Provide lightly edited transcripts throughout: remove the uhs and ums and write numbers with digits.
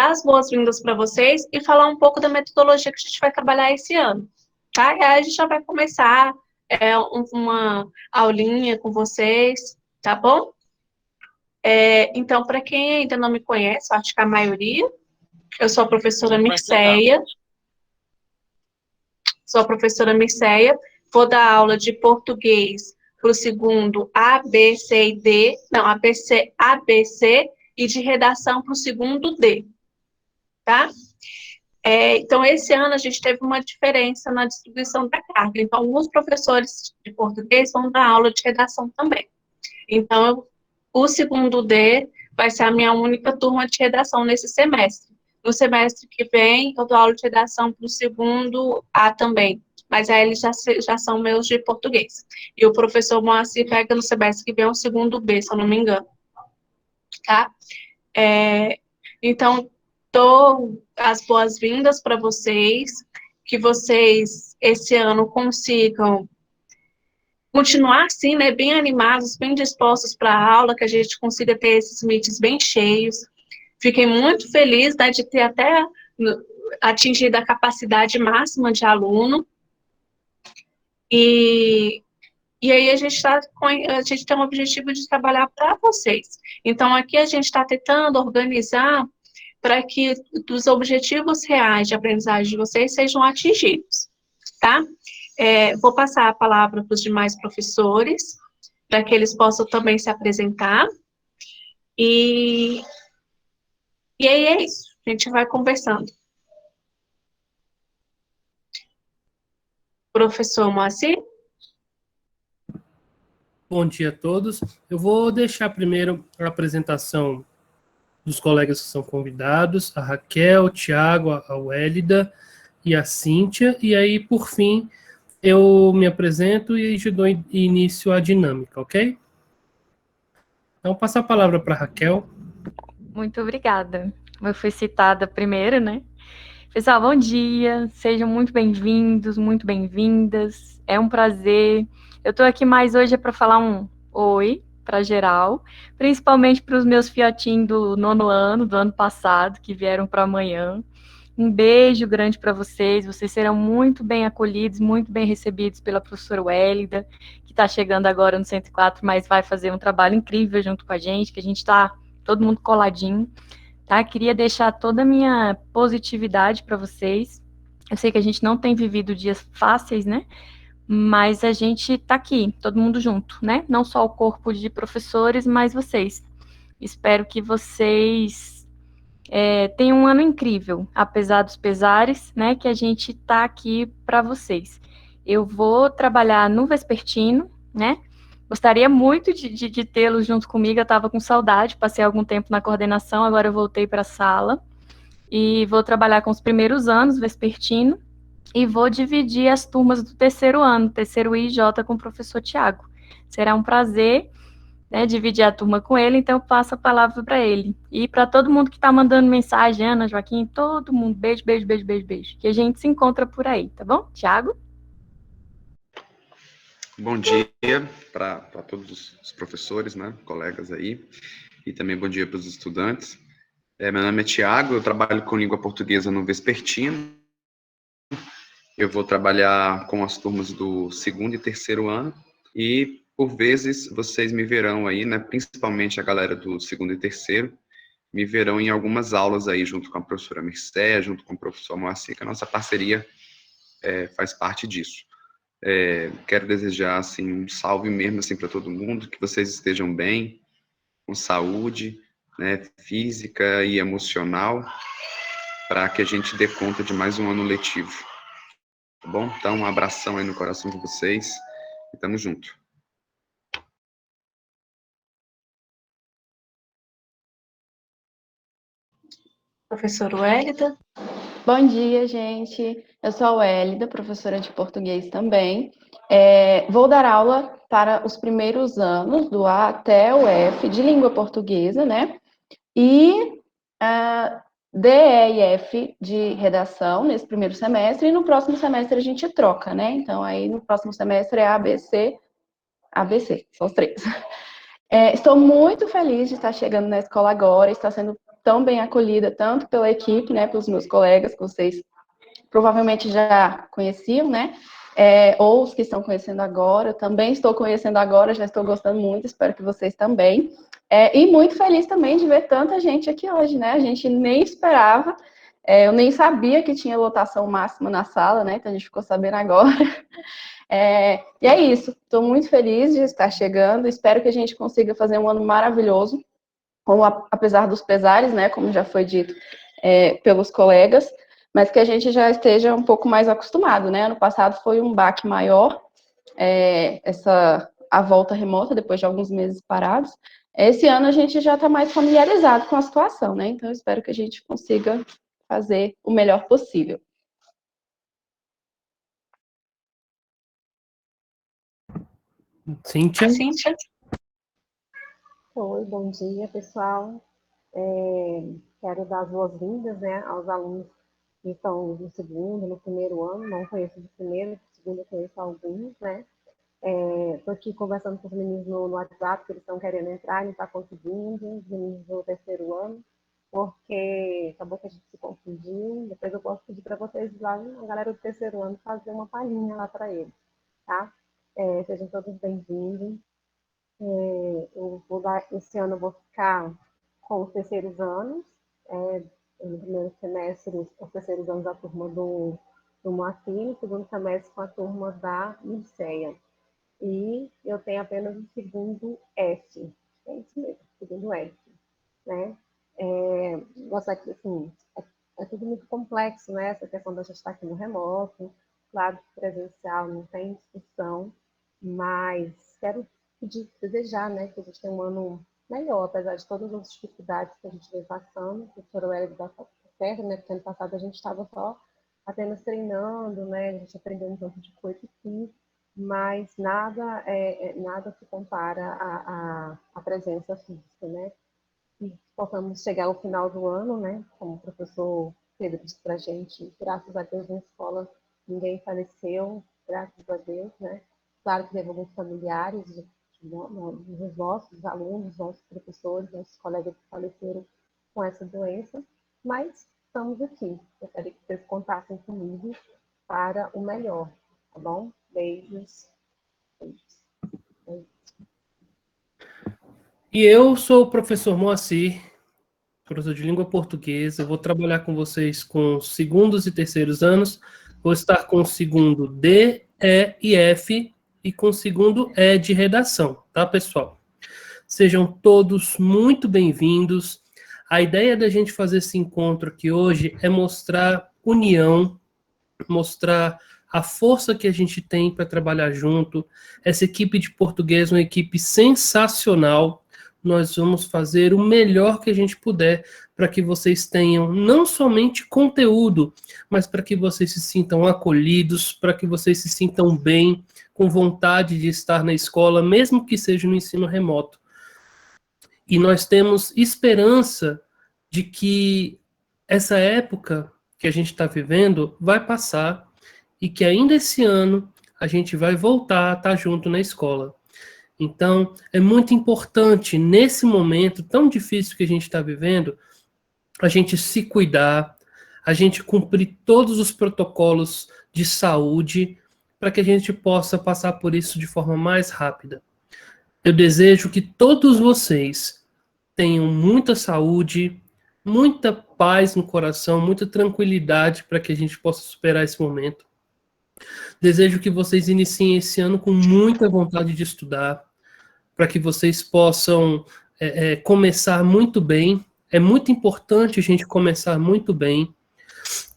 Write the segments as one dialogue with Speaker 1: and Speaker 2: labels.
Speaker 1: dar as boas-vindas para vocês e falar um pouco da metodologia que a gente vai trabalhar esse ano, tá? E aí a gente já vai começar uma aulinha com vocês, tá bom? Então, para quem ainda não me conhece, acho que a maioria, eu sou a professora Mirceia, vou dar aula de português para o segundo A, B, C e D, não, ABC e de redação para o segundo D, tá? Então, esse ano a gente teve uma diferença na distribuição da carga. Então, alguns professores de português vão dar aula de redação também. Então, o segundo D vai ser a minha única turma de redação nesse semestre. No semestre que vem, eu dou aula de redação para o segundo A também, mas aí eles já são meus de português. E o professor Moacir pega no semestre que vem o segundo B, se eu não me engano. Tá? Então, dou as boas-vindas para vocês, que vocês, esse ano, consigam continuar assim, né, bem animados, bem dispostos para a aula, que a gente consiga ter esses meetings bem cheios. Fiquei muito feliz, né, de ter até atingido a capacidade máxima de aluno. E aí a gente tem um objetivo de trabalhar para vocês. Então, aqui a gente está tentando organizar para que os objetivos reais de aprendizagem de vocês sejam atingidos, tá? Vou passar a palavra para os demais professores, para que eles possam também se apresentar. E aí é isso, a gente vai conversando. Professor Moacir?
Speaker 2: Bom dia a todos. Eu vou deixar primeiro a apresentação dos colegas que são convidados, a Raquel, o Thiago, a Wélida e a Cíntia, e aí, por fim, eu me apresento e já dou início à dinâmica, ok? Então, passo a palavra para a Raquel.
Speaker 3: Muito obrigada. Eu fui citada primeiro, né? Pessoal, bom dia, sejam muito bem-vindos, muito bem-vindas, é um prazer. Eu estou aqui mais hoje para falar um oi para geral, principalmente para os meus fiotinhos do nono ano, do ano passado, que vieram para amanhã. Um beijo grande para vocês serão muito bem acolhidos, muito bem recebidos pela professora Wélida, que está chegando agora no 104, mas vai fazer um trabalho incrível junto com a gente, que a gente está todo mundo coladinho. Tá? Queria deixar toda a minha positividade para vocês. Eu sei que a gente não tem vivido dias fáceis, né? Mas a gente tá aqui, todo mundo junto, né? Não só o corpo de professores, mas vocês. Espero que vocês tenham um ano incrível, apesar dos pesares, né? Que a gente tá aqui para vocês. Eu vou trabalhar no vespertino, né? Gostaria muito de tê-los junto comigo, eu estava com saudade, passei algum tempo na coordenação, agora eu voltei para a sala e vou trabalhar com os primeiros anos, vespertino, e vou dividir as turmas do terceiro ano, terceiro I e J, com o professor Thiago. Será um prazer, né, dividir a turma com ele, então eu passo a palavra para ele. E para todo mundo que está mandando mensagem, Ana, Joaquim, todo mundo, beijo, beijo, beijo, beijo, beijo, que a gente se encontra por aí, tá bom? Thiago?
Speaker 4: Bom dia para todos os professores, né, colegas aí, e também bom dia para os estudantes. Meu nome é Thiago, eu trabalho com língua portuguesa no vespertino. Eu vou trabalhar com as turmas do segundo e terceiro ano, e por vezes vocês me verão aí, né, principalmente a galera do segundo e terceiro, me verão em algumas aulas aí, junto com a professora Mircea, junto com o professor Moacir, que a nossa parceria faz parte disso. Quero desejar assim um salve mesmo assim para todo mundo, que vocês estejam bem, com saúde, né, física e emocional, para que a gente dê conta de mais um ano letivo, tá bom? Então, um abração aí no coração de vocês e tamo junto.
Speaker 1: Professora Wélida?
Speaker 5: Bom dia, gente. Eu sou a Wélida, professora de português também. Vou dar aula para os primeiros anos, do A até o F, de língua portuguesa, né? E D, E e F de redação nesse primeiro semestre, e no próximo semestre a gente troca, né? Então, aí no próximo semestre é ABC, são os três. Estou muito feliz de estar chegando na escola agora, está sendo tão bem acolhida, tanto pela equipe, né, pelos meus colegas, que vocês provavelmente já conheciam, né, ou os que estão conhecendo agora. Eu também estou conhecendo agora, já estou gostando muito, espero que vocês também. E muito feliz também de ver tanta gente aqui hoje, né, a gente nem esperava, eu nem sabia que tinha lotação máxima na sala, né, então a gente ficou sabendo agora. E é isso, estou muito feliz de estar chegando, espero que a gente consiga fazer um ano maravilhoso, como apesar dos pesares, né, como já foi dito pelos colegas, mas que a gente já esteja um pouco mais acostumado, né? Ano passado foi um baque maior, a volta remota, depois de alguns meses parados. Esse ano a gente já está mais familiarizado com a situação, né? Então eu espero que a gente consiga fazer o melhor possível.
Speaker 2: Cíntia?
Speaker 1: Cíntia?
Speaker 6: Oi, bom dia, pessoal. Quero dar as boas-vindas, né, aos alunos que estão no segundo, no primeiro ano. Não conheço do primeiro, do segundo eu conheço alguns, né. Estou aqui conversando com os meninos no WhatsApp, que eles estão querendo entrar e não estão conseguindo, os meninos do terceiro ano, porque acabou que a gente se confundiu. Depois eu posso pedir para vocês lá, a galera do terceiro ano, fazer uma palhinha lá para eles, tá? Sejam todos bem-vindos. Esse ano eu vou ficar com os terceiros anos, no primeiro semestre, os terceiros anos da turma do Moacir, no segundo semestre com a turma da Mirceia. E eu tenho apenas o segundo F, é isso mesmo, segundo F, né? Nossa, assim, é tudo muito complexo, né? Essa questão da gente estar aqui no remoto, claro que presencial não tem discussão, mas quero desejar, né, que a gente tenha um ano melhor, apesar de todas as dificuldades que a gente vem passando. O professor Hélio dá certo, né, porque ano passado a gente estava só apenas treinando, né, a gente aprendeu um tanto de coisa aqui, mas nada se compara à presença física, né, e possamos chegar ao final do ano, né, como o professor Pedro disse para a gente, graças a Deus na escola ninguém faleceu, graças a Deus, né. Claro que teve alguns familiares dos nossos alunos, nossos professores, nossos colegas que faleceram com essa doença, mas estamos aqui. Eu quero que vocês contassem comigo para o melhor, tá bom? Beijos.
Speaker 2: E eu sou o professor Moacir, professor de língua portuguesa. Eu vou trabalhar com vocês com segundos e terceiros anos. Vou estar com o segundo D, E e F e com o segundo E de redação, tá, pessoal? Sejam todos muito bem-vindos. A ideia da gente fazer esse encontro aqui hoje é mostrar união, mostrar a força que a gente tem para trabalhar junto. Essa equipe de português é uma equipe sensacional. Nós vamos fazer o melhor que a gente puder para que vocês tenham não somente conteúdo, mas para que vocês se sintam acolhidos, para que vocês se sintam bem, com vontade de estar na escola, mesmo que seja no ensino remoto. E nós temos esperança de que essa época que a gente está vivendo vai passar e que ainda esse ano a gente vai voltar a estar junto na escola. Então, é muito importante, nesse momento tão difícil que a gente está vivendo, a gente se cuidar, a gente cumprir todos os protocolos de saúde para que a gente possa passar por isso de forma mais rápida. Eu desejo que todos vocês tenham muita saúde, muita paz no coração, muita tranquilidade para que a gente possa superar esse momento. Desejo que vocês iniciem esse ano com muita vontade de estudar, para que vocês possam começar muito bem. É muito importante a gente começar muito bem.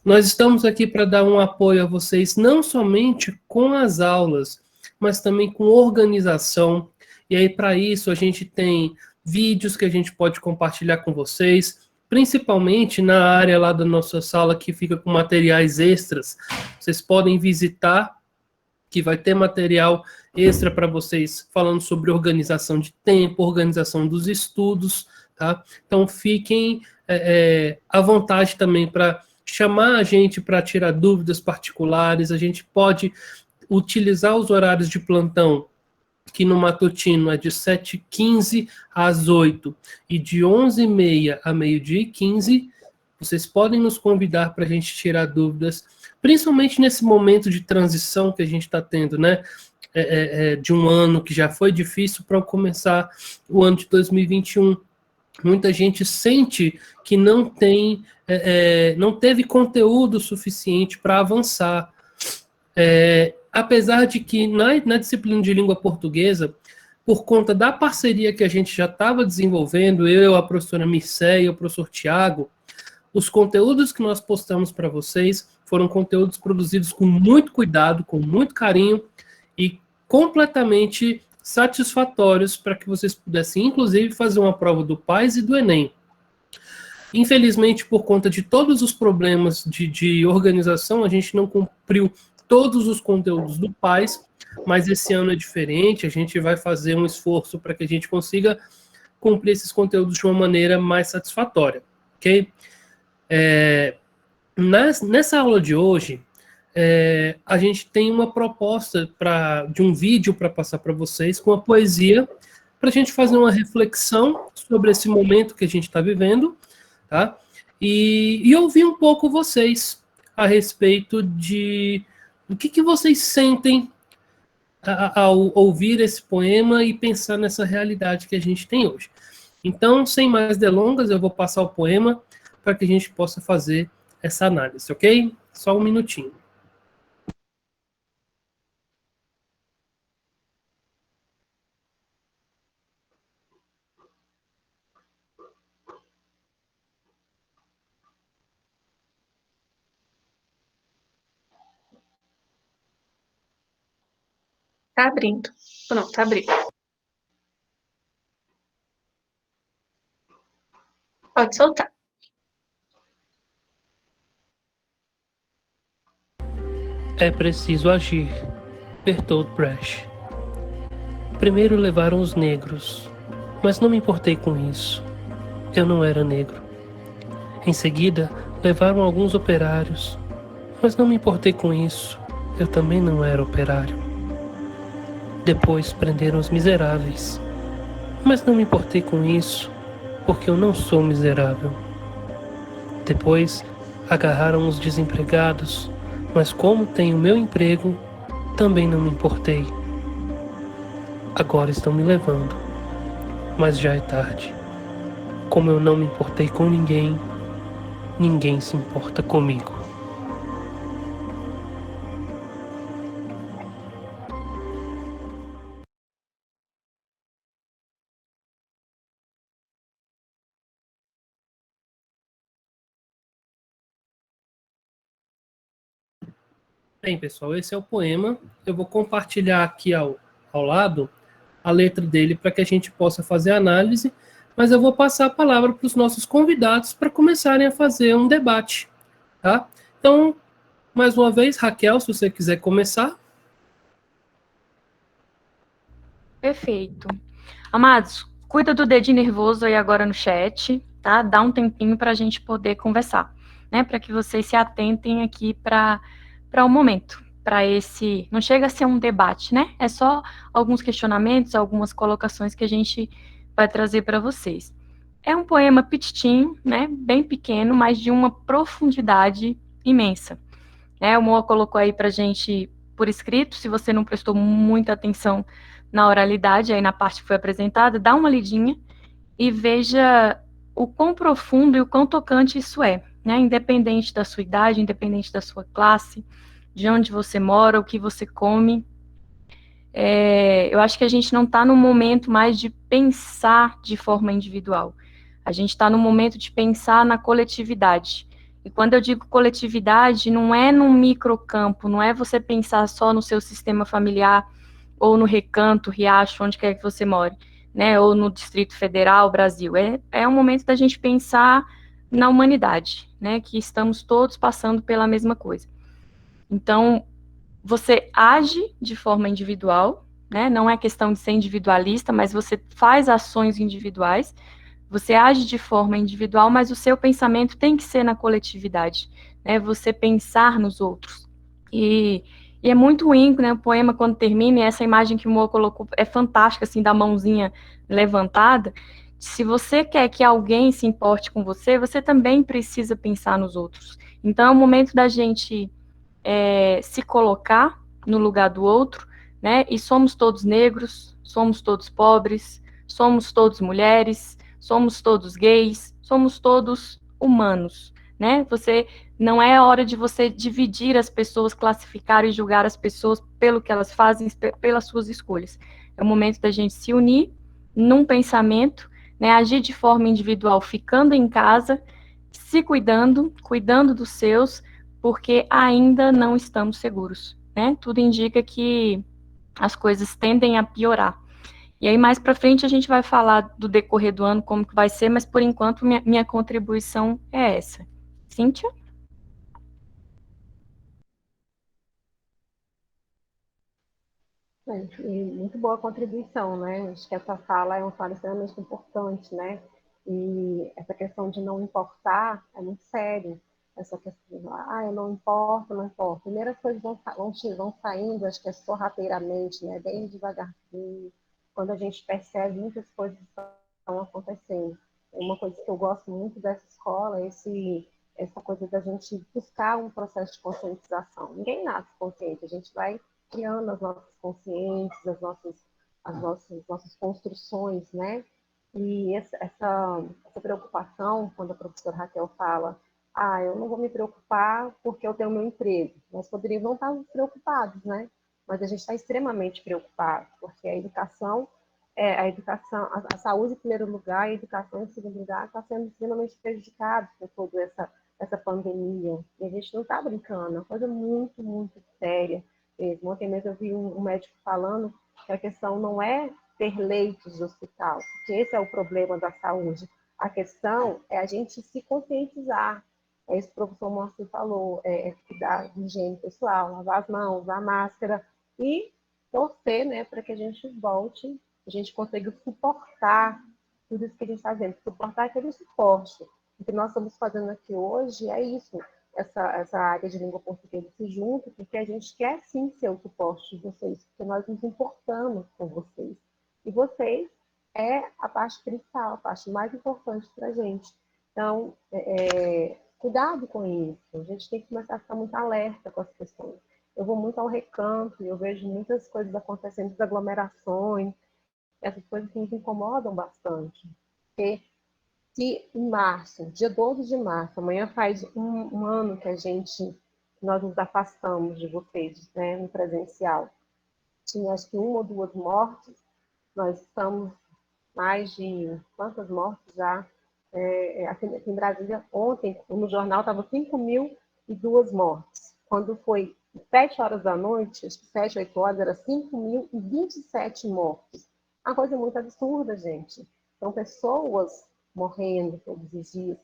Speaker 2: Nós estamos aqui para dar um apoio a vocês, não somente com as aulas, mas também com organização. E aí, para isso, a gente tem vídeos que a gente pode compartilhar com vocês, principalmente na área lá da nossa sala que fica com materiais extras. Vocês podem visitar, que vai ter material extra para vocês falando sobre organização de tempo, organização dos estudos, tá? Então fiquem à vontade também para chamar a gente para tirar dúvidas particulares. A gente pode utilizar os horários de plantão que no matutino é de 7h15 às 8 e de 11h30 a 12h15, vocês podem nos convidar para a gente tirar dúvidas, principalmente nesse momento de transição que a gente está tendo, né? De um ano que já foi difícil para começar o ano de 2021. Muita gente sente que não teve conteúdo suficiente para avançar. Apesar de que na disciplina de língua portuguesa, por conta da parceria que a gente já estava desenvolvendo, eu, a professora Mircea e o professor Tiago, os conteúdos que nós postamos para vocês foram conteúdos produzidos com muito cuidado, com muito carinho e completamente satisfatórios para que vocês pudessem, inclusive, fazer uma prova do PAS e do Enem. Infelizmente, por conta de todos os problemas de organização, a gente não cumpriu todos os conteúdos do PAS, mas esse ano é diferente, a gente vai fazer um esforço para que a gente consiga cumprir esses conteúdos de uma maneira mais satisfatória, ok? Nessa aula de hoje, a gente tem uma proposta de um vídeo para passar para vocês com a poesia, para a gente fazer uma reflexão sobre esse momento que a gente está vivendo, tá? E ouvir um pouco vocês a respeito do que vocês sentem ao ouvir esse poema e pensar nessa realidade que a gente tem hoje. Então, sem mais delongas, eu vou passar o poema para que a gente possa fazer essa análise, ok? Só um minutinho.
Speaker 1: Tá abrindo. Pronto, tá abrindo. Pode soltar.
Speaker 2: É preciso agir. Bertolt Brecht. Primeiro levaram os negros, mas não me importei com isso. Eu não era negro. Em seguida, levaram alguns operários, mas não me importei com isso. Eu também não era operário. Depois prenderam os miseráveis, mas não me importei com isso, porque eu não sou miserável. Depois agarraram os desempregados, mas como tenho meu emprego, também não me importei. Agora estão me levando, mas já é tarde. Como eu não me importei com ninguém, ninguém se importa comigo. Bem, pessoal, esse é o poema. Eu vou compartilhar aqui ao lado a letra dele para que a gente possa fazer a análise, mas eu vou passar a palavra para os nossos convidados para começarem a fazer um debate, tá? Então, mais uma vez, Raquel, se você quiser começar.
Speaker 3: Perfeito. Amados, cuida do dedinho nervoso aí agora no chat, tá? Dá um tempinho para a gente poder conversar, né? Para que vocês se atentem aqui para o momento, para esse... Não chega a ser um debate, né? É só alguns questionamentos, algumas colocações que a gente vai trazer para vocês. É um poema petitinho, né? Bem pequeno, mas de uma profundidade imensa. O Moa colocou aí para a gente por escrito, se você não prestou muita atenção na oralidade, aí na parte que foi apresentada, dá uma lidinha e veja o quão profundo e o quão tocante isso é, né? Independente da sua idade, independente da sua classe, de onde você mora, o que você come. Eu acho que a gente não está no momento mais de pensar de forma individual. A gente está no momento de pensar na coletividade. E quando eu digo coletividade, não é num microcampo, não é você pensar só no seu sistema familiar, ou no Recanto, Riacho, onde quer que você more, né? Ou no Distrito Federal, Brasil. É um momento da gente pensar na humanidade, né? Que estamos todos passando pela mesma coisa. Então, você age de forma individual, né? Não é questão de ser individualista, mas você faz ações individuais, você age de forma individual, mas o seu pensamento tem que ser na coletividade, né? Você pensar nos outros. E E é muito ruim, né, o poema quando termina, e essa imagem que o Mo colocou é fantástica, assim, da mãozinha levantada. Se você quer que alguém se importe com você, você também precisa pensar nos outros. Então é o momento da gente se colocar no lugar do outro, né? E somos todos negros, somos todos pobres, somos todos mulheres, somos todos gays, somos todos humanos, né? Você não é hora de você dividir as pessoas, classificar e julgar as pessoas pelo que elas fazem, pelas suas escolhas. É o momento da gente se unir num pensamento, né? Agir de forma individual, ficando em casa, se cuidando, cuidando dos seus, porque ainda não estamos seguros, né? Tudo indica que as coisas tendem a piorar. E aí, mais para frente, a gente vai falar do decorrer do ano, como que vai ser, mas por enquanto, minha contribuição é essa. Cíntia?
Speaker 6: E muito boa contribuição, né? Acho que essa fala é uma fala extremamente importante, né? E essa questão de não importar é muito sério. Essa questão de, eu não importo, não importo. Primeiro as coisas vão saindo, acho que é sorrateiramente, né? Bem devagarzinho. Quando a gente percebe, muitas coisas estão acontecendo. Uma coisa que eu gosto muito dessa escola é essa coisa da gente buscar um processo de conscientização. Ninguém nasce consciente, a gente vai criando as nossas consciências, as nossas construções, né? E essa preocupação, quando a professora Raquel fala, eu não vou me preocupar porque eu tenho meu emprego. Nós poderíamos não estar preocupados, né? Mas a gente está extremamente preocupado, porque a saúde em primeiro lugar, a educação em segundo lugar, está sendo extremamente prejudicada por toda essa pandemia. E a gente não está brincando, é uma coisa muito, muito séria mesmo. Ontem mesmo eu vi um médico falando que a questão não é ter leitos de hospital, porque esse é o problema da saúde. A questão é a gente se conscientizar. É isso que o professor Márcio falou, cuidar de higiene pessoal, lavar as mãos, usar máscara e torcer, né, para que a gente volte, a gente consiga suportar tudo isso que a gente está vendo, suportar aquele suporte. O que nós estamos fazendo aqui hoje é isso, essa área de língua portuguesa se junta, porque a gente quer sim ser o suporte de vocês, porque nós nos importamos com vocês. E vocês é a parte principal, a parte mais importante para a gente. Então, cuidado com isso. A gente tem que começar a ficar muito alerta com as questões. Eu vou muito ao recanto e eu vejo muitas coisas acontecendo, desaglomerações, essas coisas que nos incomodam bastante. Porque se em março, dia 12 de março, amanhã faz um ano que nós nos afastamos de vocês, né, no presencial. Tinha acho que 1 ou 2 mortes, nós estamos mais de quantas mortes já? Aqui em Brasília, ontem, no jornal, estava 5.002 mortes. Quando foi 7 horas da noite, acho que 7, 8 horas, era 5.027 mortes. Uma coisa muito absurda, gente. São pessoas morrendo todos os dias,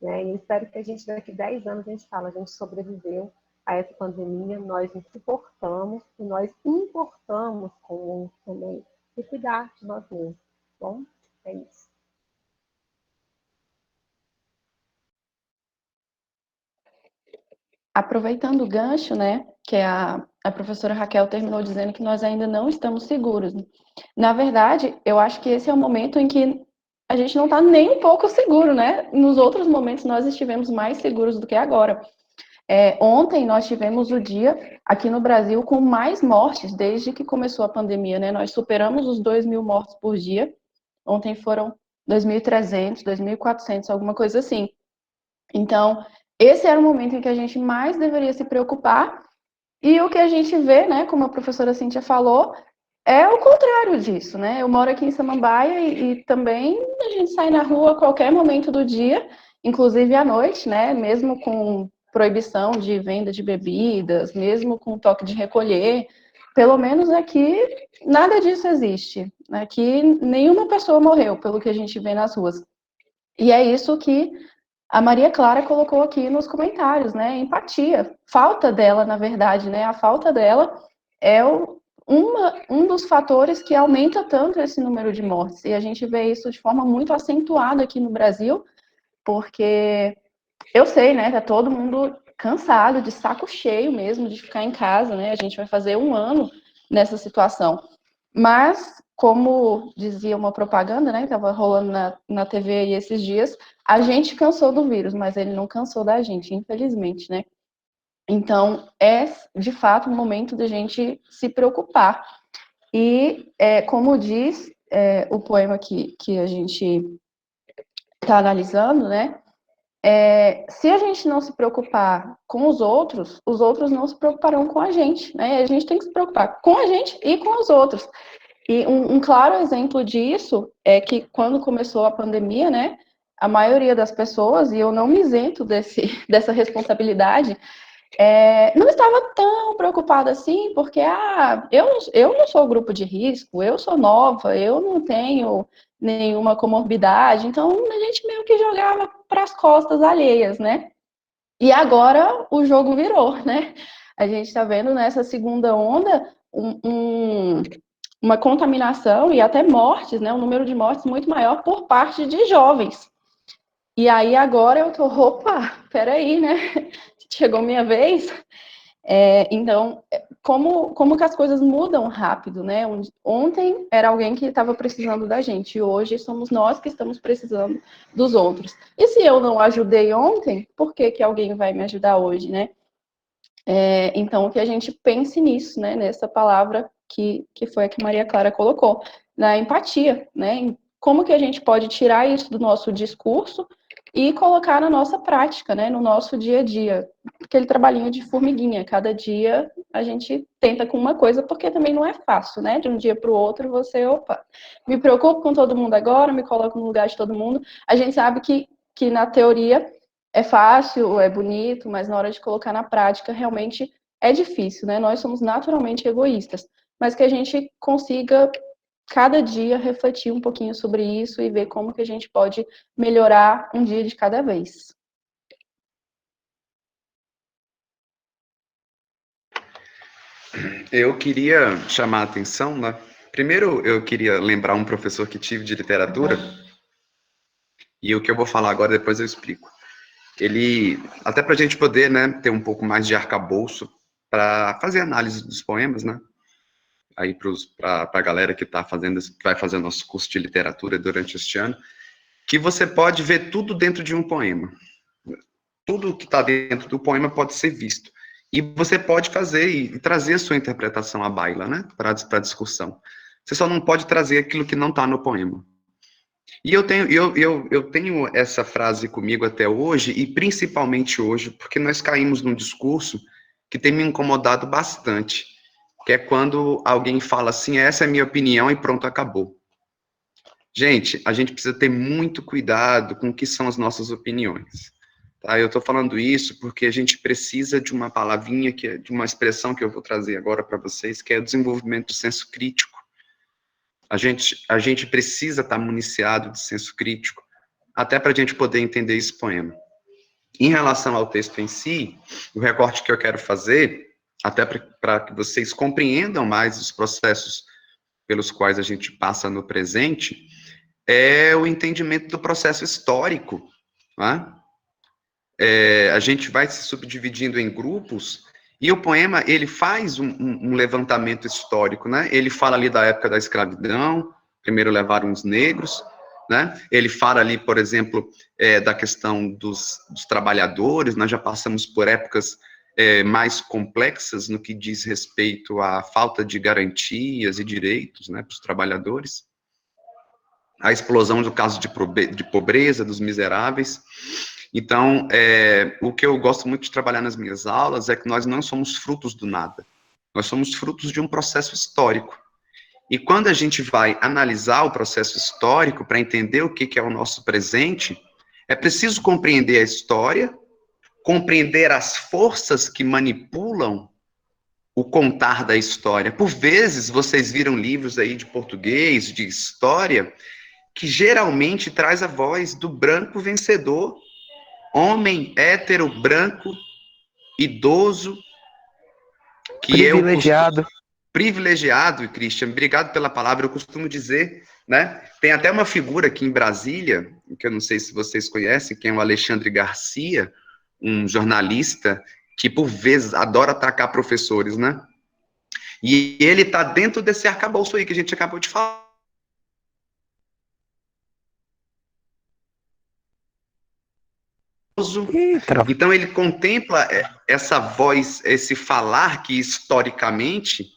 Speaker 6: né? E eu espero que a gente, daqui a 10 anos, a gente sobreviveu a essa pandemia, nós nos suportamos e nós importamos com o mundo também. E cuidar de nós mesmos. Bom, é isso.
Speaker 5: Aproveitando o gancho, né, que a professora Raquel terminou dizendo que nós ainda não estamos seguros. Na verdade, eu acho que esse é o momento em que a gente não está nem um pouco seguro, né? Nos outros momentos nós estivemos mais seguros do que agora. Ontem nós tivemos o dia aqui no Brasil com mais mortes desde que começou a pandemia, né? Nós superamos os 2.000 mortos por dia. Ontem foram 2.300, 2.400, alguma coisa assim. Então, esse era o momento em que a gente mais deveria se preocupar, e o que a gente vê, né, como a professora Cíntia falou, é o contrário disso, né? Eu moro aqui em Samambaia e também a gente sai na rua a qualquer momento do dia, inclusive à noite, né? Mesmo com proibição de venda de bebidas, mesmo com toque de recolher, pelo menos aqui nada disso existe. Aqui nenhuma pessoa morreu, pelo que a gente vê nas ruas. E é isso que a Maria Clara colocou aqui nos comentários, né? Empatia. Falta dela, na verdade, né? A falta dela é um dos fatores que aumenta tanto esse número de mortes. E a gente vê isso de forma muito acentuada aqui no Brasil, porque eu sei, né? Tá todo mundo cansado, de saco cheio mesmo, de ficar em casa, né? A gente vai fazer 1 ano nessa situação. Mas, como dizia uma propaganda, né, que estava rolando na TV aí esses dias, a gente cansou do vírus, mas ele não cansou da gente, infelizmente, né? Então, é, de fato, um momento da gente se preocupar. E, como diz o poema que a gente está analisando, né? Se a gente não se preocupar com os outros não se preocuparão com a gente, né? A gente tem que se preocupar com a gente e com os outros. E um claro exemplo disso é que quando começou a pandemia, né? A maioria das pessoas, e eu não me isento dessa responsabilidade, não estava tão preocupada assim, porque eu não sou grupo de risco, eu sou nova, eu não tenho nenhuma comorbidade, então a gente meio que jogava para as costas alheias, né? E agora o jogo virou, né? A gente está vendo nessa segunda onda uma contaminação e até mortes, né? Um número de mortes muito maior por parte de jovens. E aí agora eu tô, opa, peraí, né? Chegou minha vez. Então, como que as coisas mudam rápido, né? Ontem era alguém que estava precisando da gente, e hoje somos nós que estamos precisando dos outros. E se eu não ajudei ontem, por que que alguém vai me ajudar hoje, né? Então, que a gente pense nisso, né? Nessa palavra que foi a que Maria Clara colocou, na empatia, né? Como que a gente pode tirar isso do nosso discurso e colocar na nossa prática, né? No nosso dia a dia. Aquele trabalhinho de formiguinha, cada dia a gente tenta com uma coisa, porque também não é fácil, né? De um dia para o outro você, opa, me preocupo com todo mundo agora, me coloco no lugar de todo mundo. A gente sabe que na teoria é fácil, é bonito, mas na hora de colocar na prática realmente é difícil, né? Nós somos naturalmente egoístas, mas que a gente consiga cada dia refletir um pouquinho sobre isso e ver como que a gente pode melhorar um dia de cada vez.
Speaker 4: Eu queria chamar a atenção, né? Primeiro, eu queria lembrar um professor que tive de literatura, e o que eu vou falar agora, depois eu explico. Ele, até para a gente poder, né, ter um pouco mais de arcabouço para fazer análise dos poemas, né? Aí para a galera que que vai fazer nosso curso de literatura durante este ano, que você pode ver tudo dentro de um poema. Tudo que está dentro do poema pode ser visto. E você pode fazer e trazer a sua interpretação à baila, né? Para a discussão. Você só não pode trazer aquilo que não está no poema. E eu tenho essa frase comigo até hoje, e principalmente hoje, porque nós caímos num discurso que tem me incomodado bastante, que é quando alguém fala assim, essa é a minha opinião e pronto, acabou. Gente, a gente precisa ter muito cuidado com o que são as nossas opiniões. Tá? Eu estou falando isso porque a gente precisa de uma palavrinha, de uma expressão que eu vou trazer agora para vocês, que é o desenvolvimento do senso crítico. A gente precisa estar municiado de senso crítico, até para a gente poder entender esse poema. Em relação ao texto em si, o recorte que eu quero fazer, até para que vocês compreendam mais os processos pelos quais a gente passa no presente, é o entendimento do processo histórico. Né? A gente vai se subdividindo em grupos, e o poema, ele faz um levantamento histórico, né? Ele fala ali da época da escravidão, primeiro levaram os negros, né? Ele fala ali, por exemplo, da questão dos trabalhadores, nós já passamos por épocas mais complexas no que diz respeito à falta de garantias e direitos, né, para os trabalhadores, a explosão do caso de pobreza, dos miseráveis. Então, o que eu gosto muito de trabalhar nas minhas aulas é que nós não somos frutos do nada. Nós somos frutos de um processo histórico. E quando a gente vai analisar o processo histórico para entender o que é o nosso presente, é preciso compreender a história, compreender as forças que manipulam o contar da história. Por vezes, vocês viram livros aí de português, de história, que geralmente traz a voz do branco vencedor, homem hétero, branco, idoso, que
Speaker 7: privilegiado.
Speaker 4: Privilegiado, Christian, obrigado pela palavra, eu costumo dizer, né, tem até uma figura aqui em Brasília, que eu não sei se vocês conhecem, que é o Alexandre Garcia, um jornalista que, por vezes, adora atacar professores, né? E ele está dentro desse arcabouço aí que a gente acabou de falar. Então, ele contempla essa voz, esse falar que, historicamente,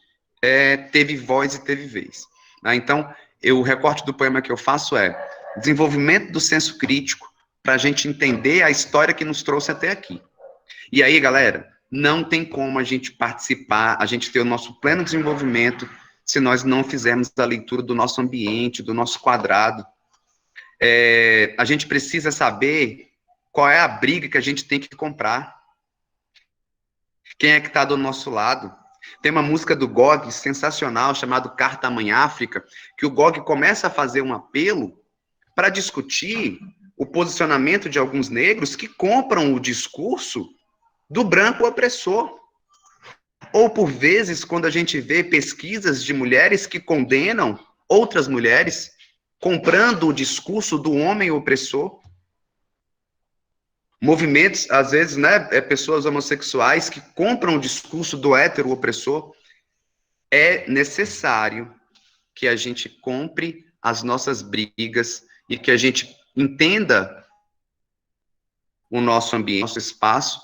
Speaker 4: teve voz e teve vez. Então, o recorte do poema que eu faço é desenvolvimento do senso crítico para a gente entender a história que nos trouxe até aqui. E aí, galera, não tem como a gente participar, a gente ter o nosso pleno desenvolvimento se nós não fizermos a leitura do nosso ambiente, do nosso quadrado. A gente precisa saber qual é a briga que a gente tem que comprar. Quem é que está do nosso lado? Tem uma música do Gog sensacional, chamado Carta à Mãe África, que o Gog começa a fazer um apelo para discutir o posicionamento de alguns negros que compram o discurso do branco opressor. Ou, por vezes, quando a gente vê pesquisas de mulheres que condenam outras mulheres, comprando o discurso do homem opressor. Movimentos, às vezes, né, pessoas homossexuais que compram o discurso do hétero opressor. É necessário que a gente compre as nossas brigas e que a gente entenda o nosso ambiente, nosso espaço,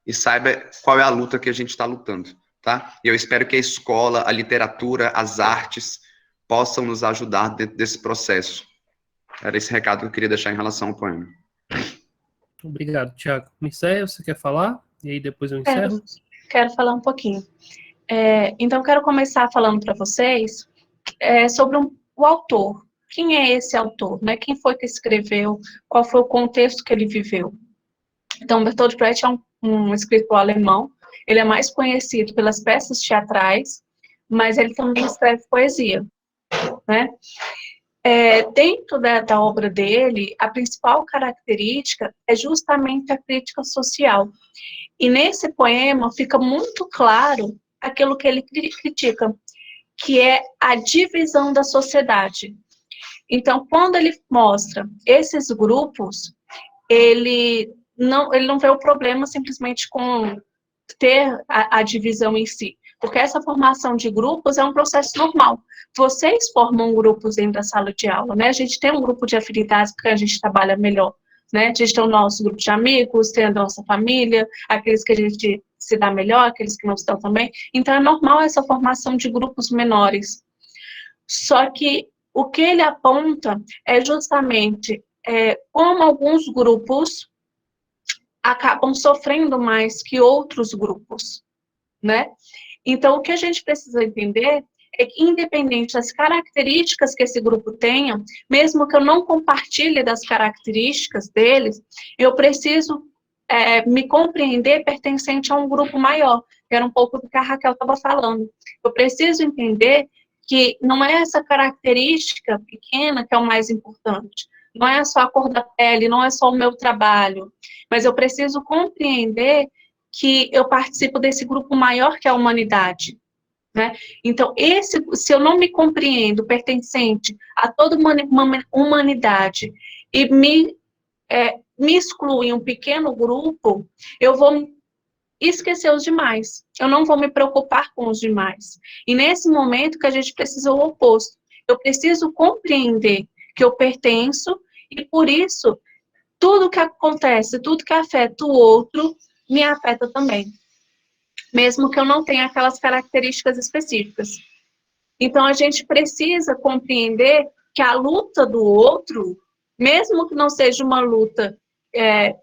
Speaker 4: e saiba qual é a luta que a gente está lutando, tá? E eu espero que a escola, a literatura, as artes possam nos ajudar dentro desse processo. Era esse recado que eu queria deixar em relação ao poema.
Speaker 2: Obrigado, Tiago. Mirceia, você quer falar? E aí depois eu encerro?
Speaker 1: Quero falar um pouquinho. Então, quero começar falando para vocês sobre o autor. Quem é esse autor? Né? Quem foi que escreveu? Qual foi o contexto que ele viveu? Então, Bertolt Brecht é um escritor alemão. Ele é mais conhecido pelas peças teatrais, mas ele também escreve poesia, né? Dentro da obra dele, a principal característica é justamente a crítica social. E nesse poema fica muito claro aquilo que ele critica, que é a divisão da sociedade. Então, quando ele mostra esses grupos, ele não vê o problema simplesmente com ter a divisão em si, porque essa formação de grupos é um processo normal. Vocês formam grupos dentro da sala de aula, né? A gente tem um grupo de afinidades que a gente trabalha melhor, né? A gente tem o nosso grupo de amigos, tem a nossa família, aqueles que a gente se dá melhor, aqueles que não estão também. Então, é normal essa formação de grupos menores. Só que o que ele aponta é justamente como alguns grupos acabam sofrendo mais que outros grupos, né? Então, o que a gente precisa entender é que, independente das características que esse grupo tenha, mesmo que eu não compartilhe das características deles, eu preciso me compreender pertencente a um grupo maior, que era um pouco do que a Raquel estava falando. Eu preciso entender que não é essa característica pequena que é o mais importante, não é só a cor da pele, não é só o meu trabalho, mas eu preciso compreender que eu participo desse grupo maior que é a humanidade, né? Então, se eu não me compreendo pertencente a toda uma humanidade e me excluo em um pequeno grupo, eu vou esquecer os demais, eu não vou me preocupar com os demais. E nesse momento que a gente precisa o oposto, eu preciso compreender que eu pertenço e, por isso, tudo que acontece, tudo que afeta o outro, me afeta também. Mesmo que eu não tenha aquelas características específicas. Então, a gente precisa compreender que a luta do outro, mesmo que não seja uma luta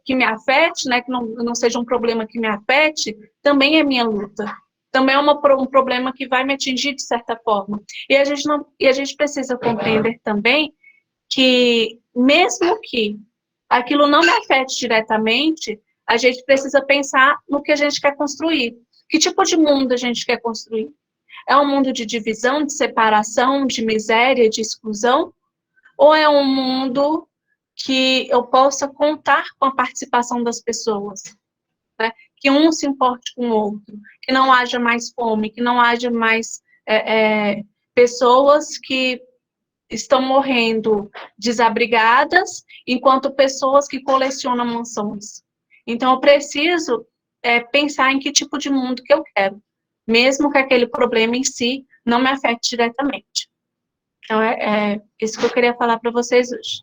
Speaker 1: que me afete, né, que não seja um problema que me afete, também é minha luta. Também é um problema que vai me atingir de certa forma. E a gente precisa compreender também que, mesmo que aquilo não me afete diretamente, a gente precisa pensar no que a gente quer construir. Que tipo de mundo a gente quer construir? É um mundo de divisão, de separação, de miséria, de exclusão? Ou é um mundo que eu possa contar com a participação das pessoas? Né? Que um se importe com o outro, que não haja mais fome, que não haja mais pessoas que estão morrendo desabrigadas, enquanto pessoas que colecionam mansões. Então, eu preciso pensar em que tipo de mundo que eu quero, mesmo que aquele problema em si não me afete diretamente. Então, é isso que eu queria falar para vocês hoje.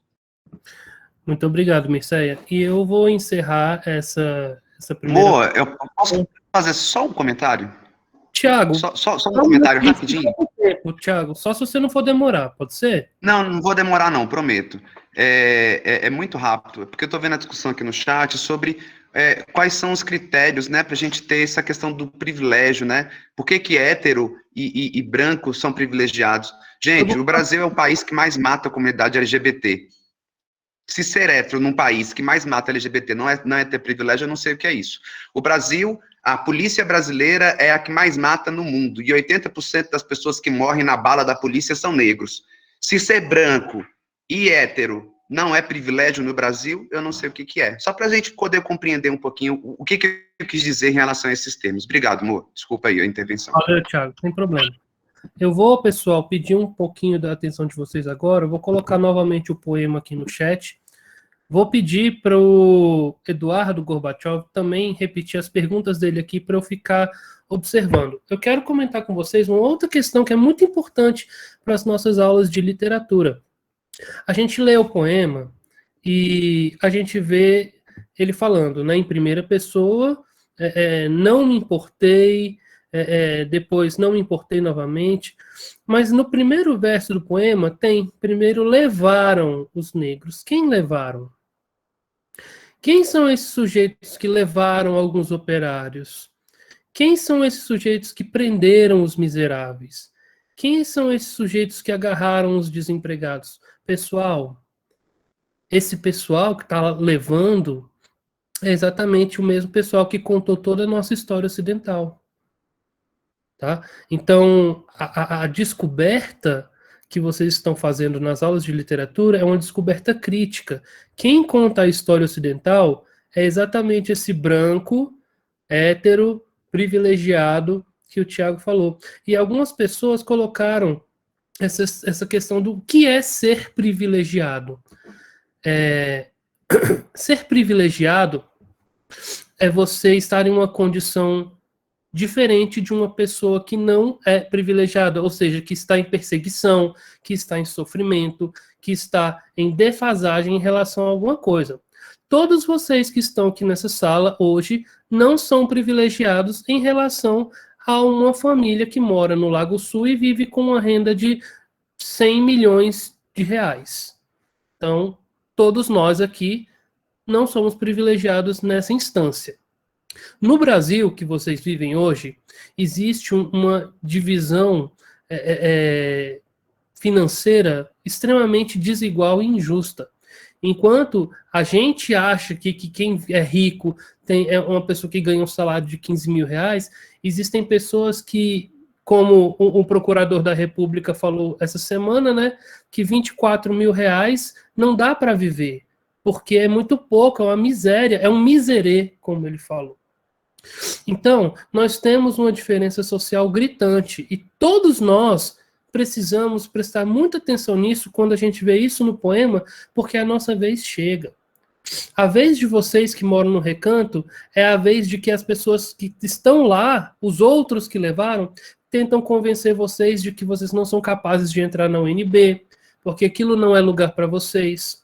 Speaker 2: Muito obrigado, Mirceia. E eu vou encerrar essa primeira...
Speaker 4: Moa, eu posso fazer só um comentário?
Speaker 2: Tiago,
Speaker 4: Só um comentário rapidinho?
Speaker 2: Tiago, só se você não for demorar, pode ser?
Speaker 4: Não vou demorar não, prometo. É muito rápido, porque eu estou vendo a discussão aqui no chat sobre quais são os critérios, né, para a gente ter essa questão do privilégio, né? Por que hétero e branco são privilegiados? Gente, o Brasil é o país que mais mata a comunidade LGBT. Se ser hétero num país que mais mata LGBT não é ter privilégio, eu não sei o que é isso. O Brasil, a polícia brasileira é a que mais mata no mundo, e 80% das pessoas que morrem na bala da polícia são negros. Se ser branco e hétero não é privilégio no Brasil, eu não sei o que é. Só para a gente poder compreender um pouquinho o que eu quis dizer em relação a esses termos. Obrigado, amor. Desculpa aí a intervenção.
Speaker 2: Valeu, Tiago, sem problema. Eu vou, pessoal, pedir um pouquinho da atenção de vocês agora. Eu vou colocar novamente o poema aqui no chat. Vou pedir para o Eduardo Gorbachev também repetir as perguntas dele aqui para eu ficar observando. Eu quero comentar com vocês uma outra questão que é muito importante para as nossas aulas de literatura. A gente lê o poema e a gente vê ele falando, né, em primeira pessoa, não me importei, depois não me importei novamente, mas no primeiro verso do poema tem, primeiro, levaram os negros. Quem levaram? Quem são esses sujeitos que levaram alguns operários? Quem são esses sujeitos que prenderam os miseráveis? Quem são esses sujeitos que agarraram os desempregados? Pessoal, esse pessoal que está levando é exatamente o mesmo pessoal que contou toda a nossa história ocidental. Tá? Então, a descoberta que vocês estão fazendo nas aulas de literatura é uma descoberta crítica. Quem conta a história ocidental é exatamente esse branco, hétero, privilegiado que o Tiago falou. E algumas pessoas colocaram essa questão do que é ser privilegiado. Ser privilegiado é você estar em uma condição diferente de uma pessoa que não é privilegiada, ou seja, que está em perseguição, que está em sofrimento, que está em defasagem em relação a alguma coisa. Todos vocês que estão aqui nessa sala hoje não são privilegiados em relação a uma família que mora no Lago Sul e vive com uma renda de 100 milhões de reais. Então, todos nós aqui não somos privilegiados nessa instância. No Brasil, que vocês vivem hoje, existe uma divisão financeira extremamente desigual e injusta. Enquanto a gente acha que quem é rico é uma pessoa que ganha um salário de 15 mil reais, existem pessoas que, como o procurador da República falou essa semana, né, que 24 mil reais não dá para viver, porque é muito pouco, é uma miséria, é um miserê, como ele falou. Então, nós temos uma diferença social gritante e todos nós precisamos prestar muita atenção nisso quando a gente vê isso no poema, porque a nossa vez chega. A vez de vocês que moram no recanto é a vez de que as pessoas que estão lá, os outros que levaram, tentam convencer vocês de que vocês não são capazes de entrar na UNB, porque aquilo não é lugar para vocês.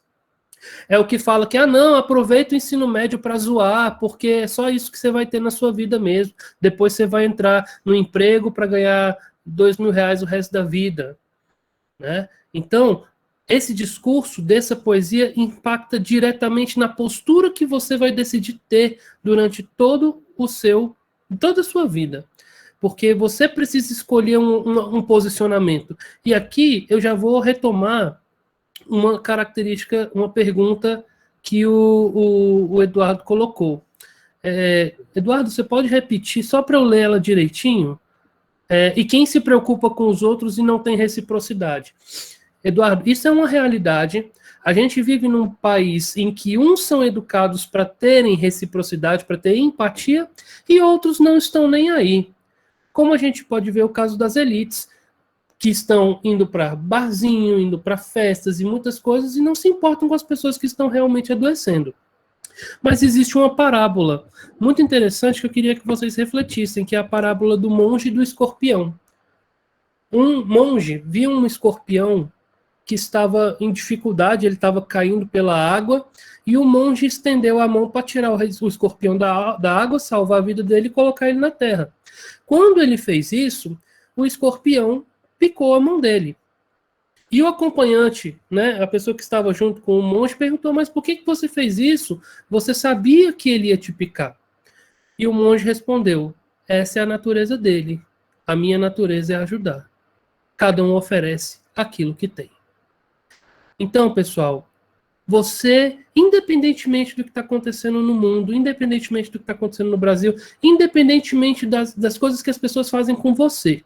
Speaker 2: É o que fala que, não, aproveita o ensino médio para zoar, porque é só isso que você vai ter na sua vida mesmo. Depois você vai entrar no emprego para ganhar 2 mil reais o resto da vida. Né? Então, esse discurso dessa poesia impacta diretamente na postura que você vai decidir ter durante toda a sua vida. Porque você precisa escolher um posicionamento. E aqui eu já vou retomar uma característica, uma pergunta que o Eduardo colocou. Eduardo, você pode repetir, só para eu ler ela direitinho? E quem se preocupa com os outros e não tem reciprocidade? Eduardo, isso é uma realidade. A gente vive num país em que uns são educados para terem reciprocidade, para ter empatia, e outros não estão nem aí. Como a gente pode ver o caso das elites, que estão indo para barzinho, indo para festas e muitas coisas, e não se importam com as pessoas que estão realmente adoecendo. Mas existe uma parábola muito interessante que eu queria que vocês refletissem, que é a parábola do monge e do escorpião. Um monge viu um escorpião que estava em dificuldade, ele estava caindo pela água, e o monge estendeu a mão para tirar o escorpião da água, salvar a vida dele e colocar ele na terra. Quando ele fez isso, o escorpião picou a mão dele. E o acompanhante, né, a pessoa que estava junto com o monge, perguntou, mas por que você fez isso? Você sabia que ele ia te picar. E o monge respondeu, essa é a natureza dele. A minha natureza é ajudar. Cada um oferece aquilo que tem. Então, pessoal, você, independentemente do que está acontecendo no mundo, independentemente do que está acontecendo no Brasil, independentemente das coisas que as pessoas fazem com você,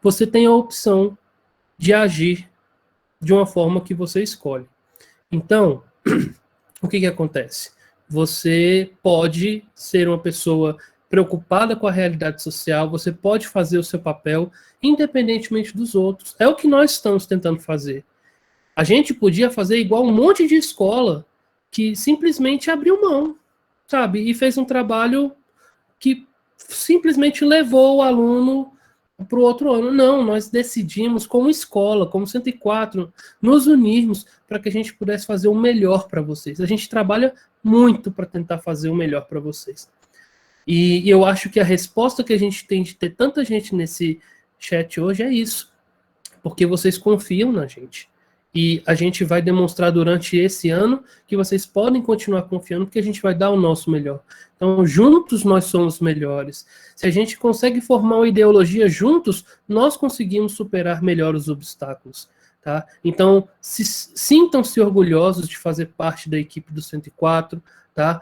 Speaker 2: você tem a opção de agir de uma forma que você escolhe. Então, o que acontece? Você pode ser uma pessoa preocupada com a realidade social, você pode fazer o seu papel independentemente dos outros. É o que nós estamos tentando fazer. A gente podia fazer igual um monte de escola que simplesmente abriu mão, sabe? E fez um trabalho que simplesmente levou o aluno para o outro ano. Não, nós decidimos como escola, como 104, nos unirmos para que a gente pudesse fazer o melhor para vocês. A gente trabalha muito para tentar fazer o melhor para vocês. E eu acho que a resposta que a gente tem de ter tanta gente nesse chat hoje é isso. Porque vocês confiam na gente. E a gente vai demonstrar durante esse ano que vocês podem continuar confiando, porque a gente vai dar o nosso melhor. Então, juntos nós somos melhores. Se a gente consegue formar uma ideologia juntos, nós conseguimos superar melhor os obstáculos. Tá? Então, sintam-se orgulhosos de fazer parte da equipe do 104, tá?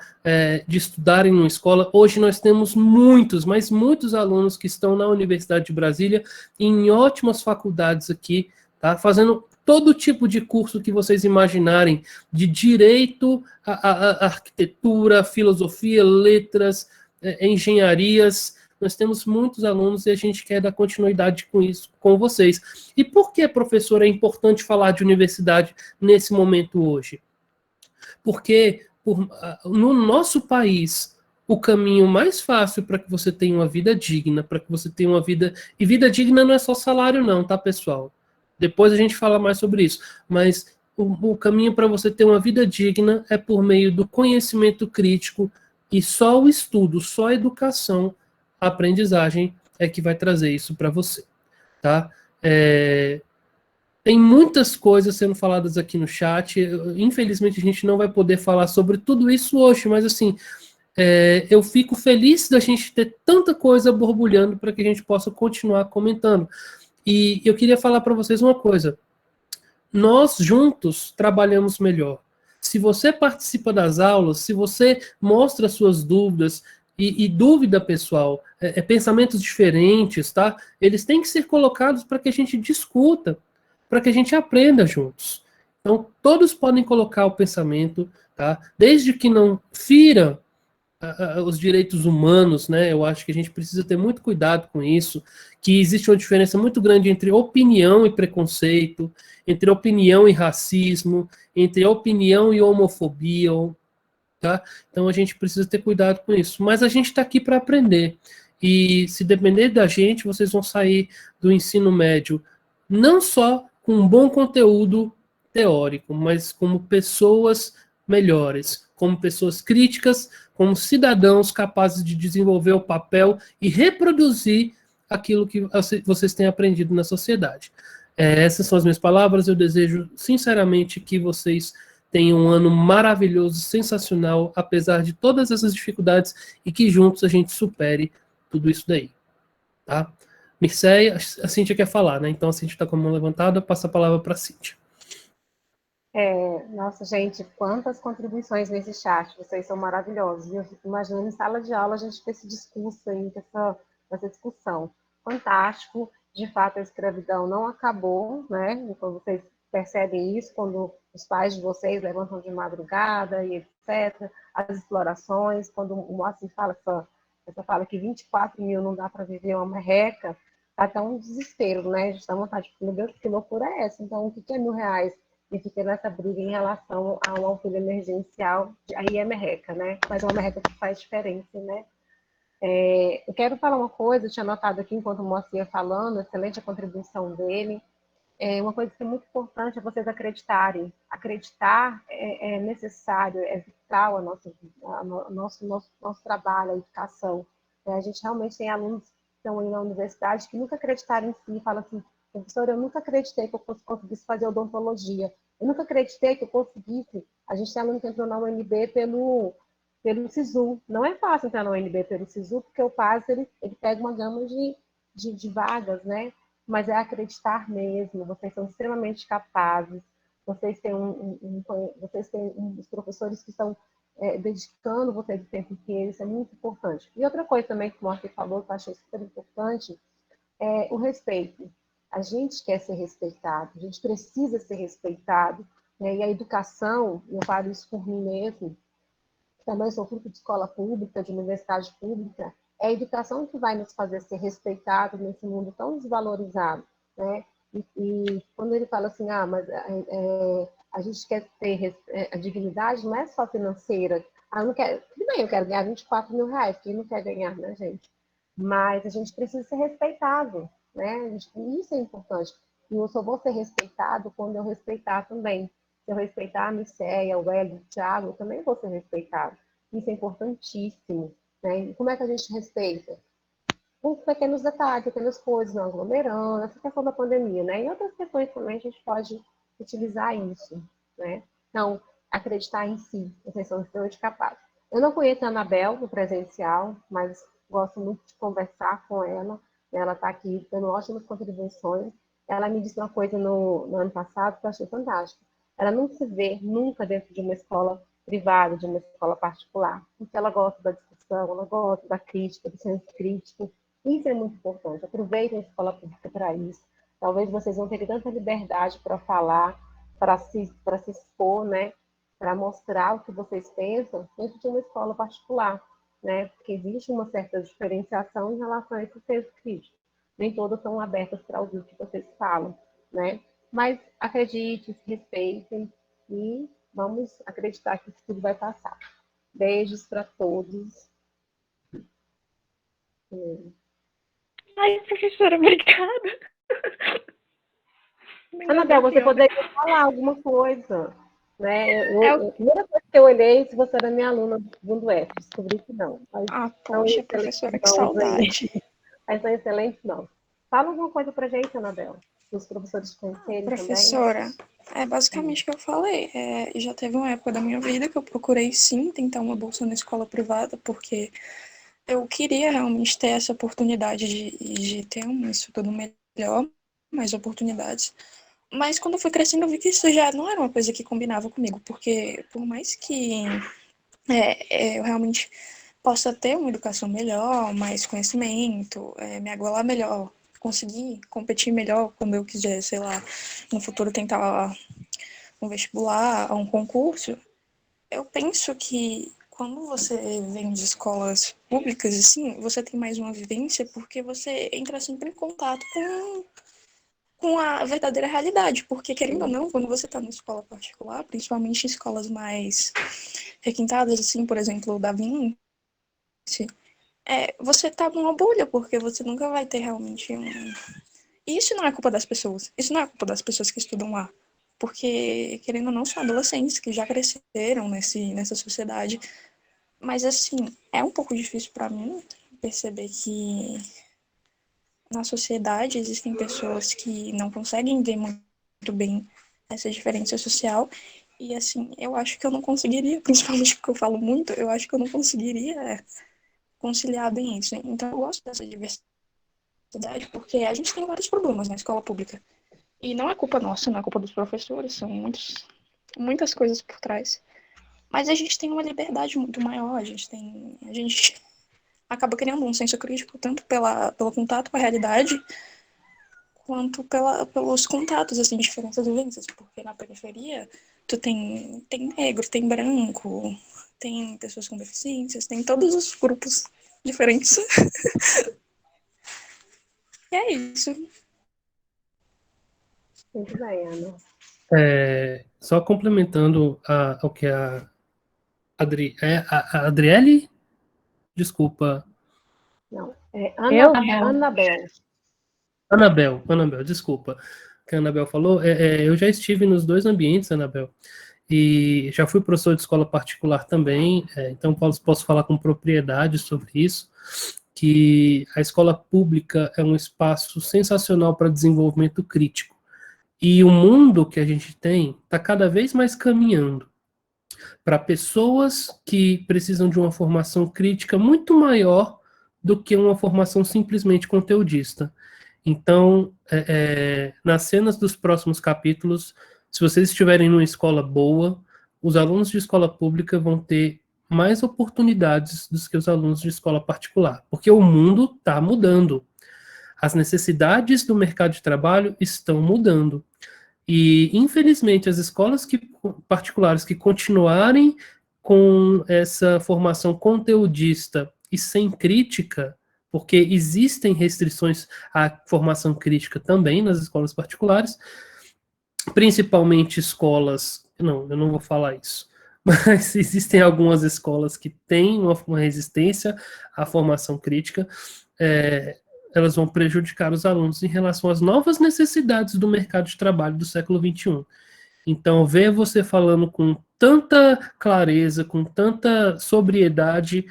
Speaker 2: De estudarem numa escola. Hoje nós temos muitos, mas muitos alunos que estão na Universidade de Brasília, em ótimas faculdades aqui, tá? Fazendo todo tipo de curso que vocês imaginarem, de direito, a arquitetura, filosofia, letras, engenharias. Nós temos muitos alunos e a gente quer dar continuidade com isso, com vocês. E por que, professor, é importante falar de universidade nesse momento hoje? Porque no nosso país, o caminho mais fácil para que você tenha uma vida digna, para que você tenha uma vida... E vida digna não é só salário não, tá, pessoal? Depois a gente fala mais sobre isso. Mas o caminho para você ter uma vida digna é por meio do conhecimento crítico e só o estudo, só a educação, a aprendizagem é que vai trazer isso para você, tá? Tem muitas coisas sendo faladas aqui no chat. Infelizmente a gente não vai poder falar sobre tudo isso hoje, mas assim, eu fico feliz da gente ter tanta coisa borbulhando para que a gente possa continuar comentando. E eu queria falar para vocês uma coisa. Nós juntos trabalhamos melhor. Se você participa das aulas, se você mostra suas dúvidas, e dúvida, pessoal, pensamentos diferentes, tá? Eles têm que ser colocados para que a gente discuta, para que a gente aprenda juntos. Então, todos podem colocar o pensamento, tá? Desde que não fira os direitos humanos, né? Eu acho que a gente precisa ter muito cuidado com isso, que existe uma diferença muito grande entre opinião e preconceito, entre opinião e racismo, entre opinião e homofobia, tá? Então a gente precisa ter cuidado com isso. Mas a gente está aqui para aprender. E se depender da gente, vocês vão sair do ensino médio não só com um bom conteúdo teórico, mas como pessoas melhores, como pessoas críticas, como cidadãos capazes de desenvolver o papel e reproduzir aquilo que vocês têm aprendido na sociedade. Essas são as minhas palavras. Eu desejo sinceramente que vocês tenham um ano maravilhoso, sensacional, apesar de todas essas dificuldades, e que juntos a gente supere tudo isso daí. Tá? Mirceia, a Cíntia quer falar, né? Então a Cíntia está com a mão levantada, passa a palavra para a Cíntia.
Speaker 6: Nossa, gente, quantas contribuições nesse chat, vocês são maravilhosos. Eu fico imaginando em sala de aula a gente ter esse discurso aí, essa discussão. Fantástico, de fato a escravidão não acabou, né? Então vocês percebem isso quando os pais de vocês levantam de madrugada e etc. As explorações, quando o Moacir fala essa fala que 24 mil não dá para viver uma merreca, tá até um desespero, né? A gente dá vontade de, meu Deus, que loucura é essa? Então, o que é R$1.000 e fica nessa briga em relação ao auxílio emergencial, aí é merreca, né? Mas é uma merreca que faz diferença, né? Eu quero falar uma coisa, eu tinha anotado aqui enquanto o Moacir ia falando, excelente a contribuição dele. Uma coisa que é muito importante é vocês acreditarem. Acreditar é necessário, é vital nosso trabalho, a educação. A gente realmente tem alunos que estão aí na universidade que nunca acreditaram em si, falam assim, professor, eu nunca acreditei que eu conseguisse fazer odontologia. Eu nunca acreditei que eu conseguisse. A gente tem aluno que entrou na UNB pelo SISU. Não é fácil entrar na UNB pelo SISU, porque o PAS ele pega uma gama de vagas, né? Mas é acreditar mesmo. Vocês são extremamente capazes. Vocês têm os professores que estão dedicando vocês o tempo inteiro. Isso é muito importante. E outra coisa também que o Moacir falou, que eu achei super importante, é o respeito. A gente quer ser respeitado, a gente precisa ser respeitado, né? E a educação, eu falo isso por mim mesmo, também sou fruto de escola pública, de universidade pública, é a educação que vai nos fazer ser respeitados nesse mundo tão desvalorizado, né? E quando ele fala assim, mas a gente quer ter a dignidade, não é só financeira. Eu não quero, tudo bem, eu quero ganhar 24 mil reais, quem não quer ganhar, né, gente? Mas a gente precisa ser respeitado, né? Isso é importante. E eu só vou ser respeitado quando eu respeitar também. Se eu respeitar a Micéia, o Hélio, o Thiago, eu também vou ser respeitado. Isso é importantíssimo, né? E como é que a gente respeita? Com pequenos detalhes, pequenas coisas, não aglomerando, essa questão da pandemia, né? E outras questões também a gente pode utilizar isso, né? Então, acreditar em si, vocês são extremamente capazes. Eu não conheço a Anabel no presencial, mas gosto muito de conversar com ela. Ela está aqui dando ótimas contribuições. Ela me disse uma coisa no ano passado que eu achei fantástica. Ela não se vê nunca dentro de uma escola privada, de uma escola particular, porque ela gosta da discussão, ela gosta da crítica, do senso crítico. Isso é muito importante. Aproveitem a escola pública para isso. Talvez vocês vão ter tanta liberdade para falar, para se expor, né? Para mostrar o que vocês pensam dentro de uma escola particular, né? Porque existe uma certa diferenciação em relação a esse senso crítico. Nem todas são abertas para ouvir o que vocês falam, né? Mas acredite, se respeitem e vamos acreditar que isso tudo vai passar. Beijos para todos.
Speaker 3: Ai, professora, obrigada.
Speaker 6: Anabel, você poderia falar alguma coisa, né? A primeira coisa que eu olhei, se você era minha aluna do segundo F, descobri que não.
Speaker 7: Poxa, professora, que saudade.
Speaker 6: Mas são excelentes, não. Fala alguma coisa pra gente, Anabel, os professores conhecerem
Speaker 7: professora, basicamente o que eu falei. Já teve uma época da minha vida que eu procurei, sim, tentar uma bolsa na escola privada, porque eu queria realmente ter essa oportunidade de ter um estudo melhor, mais oportunidades. Mas quando eu fui crescendo, eu vi que isso já não era uma coisa que combinava comigo, porque por mais que eu realmente possa ter uma educação melhor, mais conhecimento, me agualar melhor, conseguir competir melhor quando eu quiser, sei lá, no futuro tentar um vestibular, um concurso, eu penso que quando você vem de escolas públicas, assim, você tem mais uma vivência porque você entra sempre em contato com a verdadeira realidade, porque, querendo ou não, quando você está numa escola particular, principalmente em escolas mais requintadas, assim, por exemplo, o da Vinci, você está numa bolha, porque você nunca vai ter realmente um... E isso não é culpa das pessoas, isso não é culpa das pessoas que estudam lá, porque, querendo ou não, são adolescentes que já cresceram nessa sociedade, mas, assim, é um pouco difícil para mim perceber que na sociedade existem pessoas que não conseguem ver muito bem essa diferença social. E, assim, eu acho que eu não conseguiria, principalmente porque eu falo muito, eu acho que eu não conseguiria conciliar bem isso. Então, eu gosto dessa diversidade porque a gente tem vários problemas na escola pública. E não é culpa nossa, não é culpa dos professores, são muitas coisas por trás. Mas a gente tem uma liberdade muito maior, a gente acaba criando um senso crítico tanto pelo contato com a realidade quanto pelos contatos, assim, diferentes vivências, porque na periferia tu tem negro, tem branco, tem pessoas com deficiências, tem todos os grupos diferentes. E é isso.
Speaker 6: Muito bem, Ana.
Speaker 2: Só complementando o que a Adriele? Desculpa.
Speaker 6: Não, é
Speaker 3: Eu?
Speaker 6: Anabel.
Speaker 2: Anabel, desculpa. O que a Anabel falou, eu já estive nos dois ambientes, Anabel, e já fui professor de escola particular também, então posso falar com propriedade sobre isso, que a escola pública é um espaço sensacional para desenvolvimento crítico. E o mundo que a gente tem está cada vez mais caminhando para pessoas que precisam de uma formação crítica muito maior do que uma formação simplesmente conteudista. Então, nas cenas dos próximos capítulos, se vocês estiverem numa escola boa, os alunos de escola pública vão ter mais oportunidades do que os alunos de escola particular, porque o mundo está mudando. As necessidades do mercado de trabalho estão mudando. E, infelizmente, as escolas particulares que continuarem com essa formação conteudista e sem crítica, porque existem restrições à formação crítica também nas escolas particulares, principalmente escolas... Não, eu não vou falar isso. Mas existem algumas escolas que têm uma resistência à formação crítica, elas vão prejudicar os alunos em relação às novas necessidades do mercado de trabalho do século XXI. Então, ver você falando com tanta clareza, com tanta sobriedade,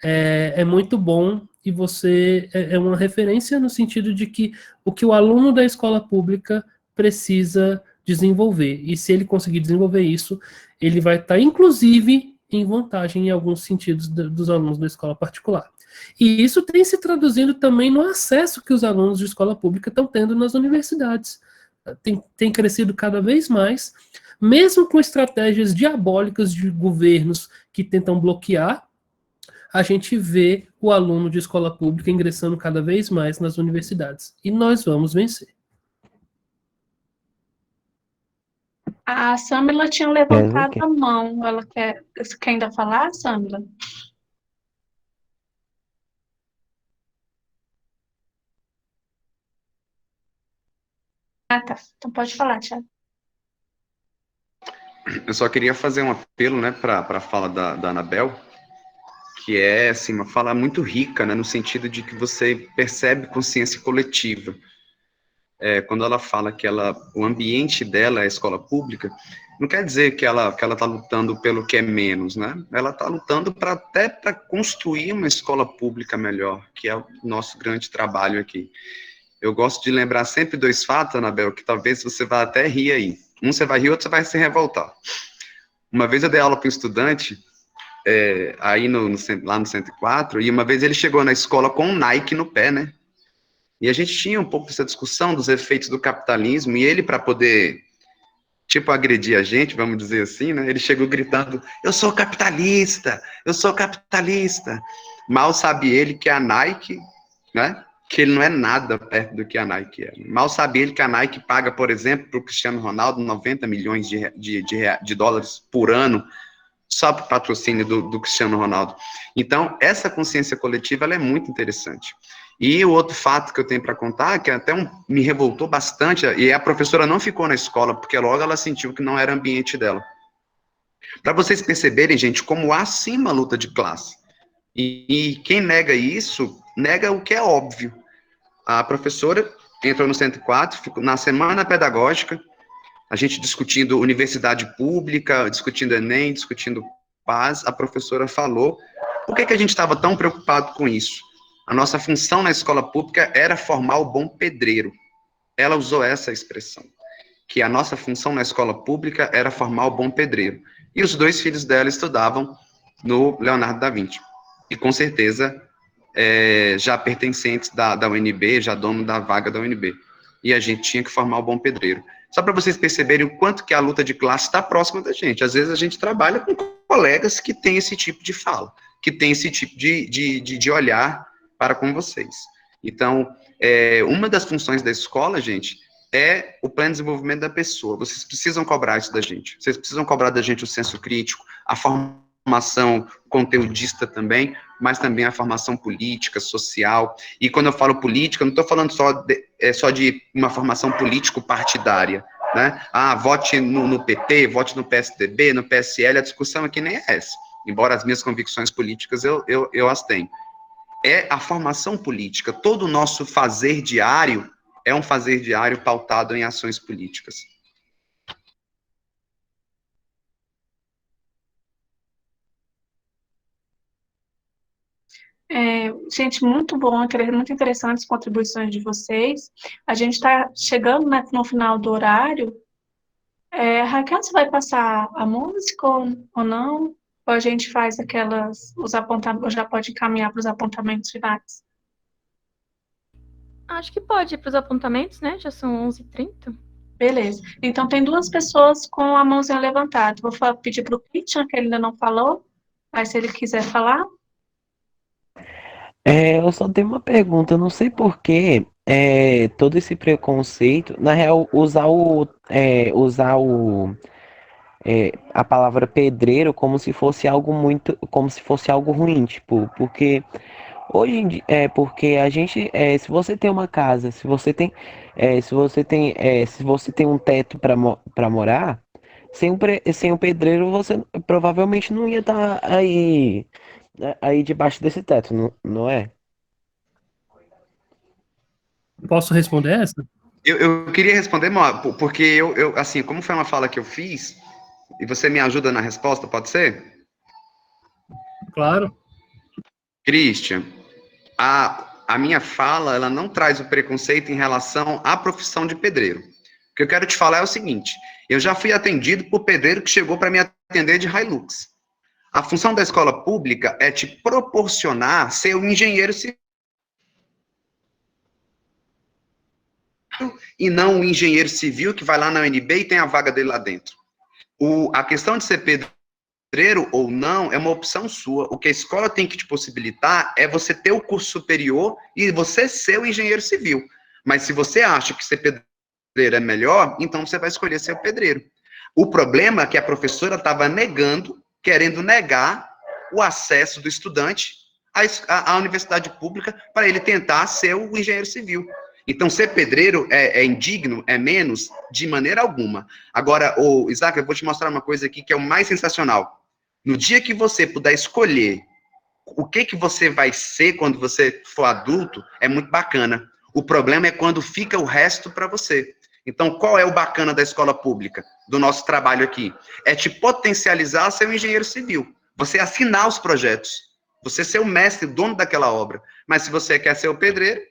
Speaker 2: é muito bom, e você é uma referência no sentido de que o que o aluno da escola pública precisa desenvolver, e se ele conseguir desenvolver isso, ele vai estar, inclusive, em vantagem em alguns sentidos dos alunos da escola particular. E isso tem se traduzindo também no acesso que os alunos de escola pública estão tendo nas universidades. Tem crescido cada vez mais, mesmo com estratégias diabólicas de governos que tentam bloquear, a gente vê o aluno de escola pública ingressando cada vez mais nas universidades. E nós vamos vencer.
Speaker 1: A Samila tinha levantado a mão. Ela quer ainda falar, Samila? Ah, tá. Então pode falar, Thiago.
Speaker 4: Eu só queria fazer um apelo, né, para a fala da Anabel, que é assim, uma fala muito rica, né, no sentido de que você percebe consciência coletiva. Quando ela fala que o ambiente dela é a escola pública, não quer dizer que ela está lutando pelo que é menos, né? Ela está lutando até para construir uma escola pública melhor, que é o nosso grande trabalho aqui. Eu gosto de lembrar sempre dois fatos, Anabel, que talvez você vá até rir aí. Um você vai rir, outro você vai se revoltar. Uma vez eu dei aula para um estudante, aí lá no 104, e uma vez ele chegou na escola com um Nike no pé, né? E a gente tinha um pouco dessa discussão dos efeitos do capitalismo, e ele, para poder, tipo, agredir a gente, vamos dizer assim, né? Ele chegou gritando, eu sou capitalista! Mal sabe ele que a Nike, né? Que ele não é nada perto do que a Nike é. Mal sabe ele que a Nike paga, por exemplo, para o Cristiano Ronaldo 90 milhões de dólares por ano, só para o patrocínio do Cristiano Ronaldo. Então, essa consciência coletiva ela é muito interessante. E o outro fato que eu tenho para contar, que até me revoltou bastante, e a professora não ficou na escola, porque logo ela sentiu que não era ambiente dela. Para vocês perceberem, gente, como há sim uma luta de classe. E quem nega isso, nega o que é óbvio. A professora entrou no 104, ficou na semana pedagógica, a gente discutindo universidade pública, discutindo Enem, discutindo paz, a professora falou, por que a gente estava tão preocupado com isso? A nossa função na escola pública era formar o bom pedreiro. Ela usou essa expressão, que a nossa função na escola pública era formar o bom pedreiro. E os dois filhos dela estudavam no Leonardo da Vinci. E com certeza, já pertencentes da UNB, já dono da vaga da UNB. E a gente tinha que formar o bom pedreiro. Só para vocês perceberem o quanto que a luta de classe está próxima da gente. Às vezes a gente trabalha com colegas que têm esse tipo de fala, que têm esse tipo de olhar para com vocês. Então, uma das funções da escola, gente, é o pleno desenvolvimento da pessoa. Vocês precisam cobrar isso da gente. Vocês precisam cobrar da gente o senso crítico, a formação conteudista também, mas também a formação política, social. E quando eu falo política, eu não estou falando só de uma formação político-partidária. né? Ah, vote no PT, vote no PSDB, no PSL, a discussão aqui nem é essa. Embora as minhas convicções políticas eu as tenho. É a formação política. Todo o nosso fazer diário é um fazer diário pautado em ações políticas.
Speaker 1: Gente, muito bom, muito interessantes as contribuições de vocês. A gente está chegando, né, no final do horário. Raquel, você vai passar a música ou não? Ou a gente faz os apontamentos, já pode caminhar para os apontamentos finais?
Speaker 3: Acho que pode ir para os apontamentos, né? Já são 11h30.
Speaker 1: Beleza. Então, tem duas pessoas com a mãozinha levantada. Vou pedir para o Christian, que ele ainda não falou, mas se ele quiser falar.
Speaker 8: Eu só tenho uma pergunta, eu não sei por que todo esse preconceito, na real, a palavra pedreiro como se fosse algo como se fosse algo ruim, tipo, porque hoje em dia, porque a gente, se você tem uma casa, se você tem um teto para morar, sem o pedreiro você provavelmente não ia estar aí debaixo desse teto, não é?
Speaker 2: Posso responder essa?
Speaker 4: Eu queria responder, porque assim, como foi uma fala que eu fiz, e você me ajuda na resposta, pode ser?
Speaker 2: Claro.
Speaker 4: Christian, a minha fala, ela não traz o preconceito em relação à profissão de pedreiro. O que eu quero te falar é o seguinte, eu já fui atendido por pedreiro que chegou para me atender de Hilux. A função da escola pública é te proporcionar ser um engenheiro civil e não um engenheiro civil que vai lá na UNB e tem a vaga dele lá dentro. A questão de ser pedreiro ou não é uma opção sua. O que a escola tem que te possibilitar é você ter o curso superior e você ser o engenheiro civil. Mas se você acha que ser pedreiro é melhor, então você vai escolher ser o pedreiro. O problema é que a professora estava querendo negar o acesso do estudante à universidade pública para ele tentar ser o engenheiro civil. Então, ser pedreiro é indigno, é menos, de maneira alguma. Agora, Isaac, eu vou te mostrar uma coisa aqui que é o mais sensacional. No dia que você puder escolher o que você vai ser quando você for adulto, é muito bacana. O problema é quando fica o resto para você. Então, qual é o bacana da escola pública, do nosso trabalho aqui? É te potencializar a ser um engenheiro civil. Você assinar os projetos. Você ser o mestre, o dono daquela obra. Mas se você quer ser o pedreiro,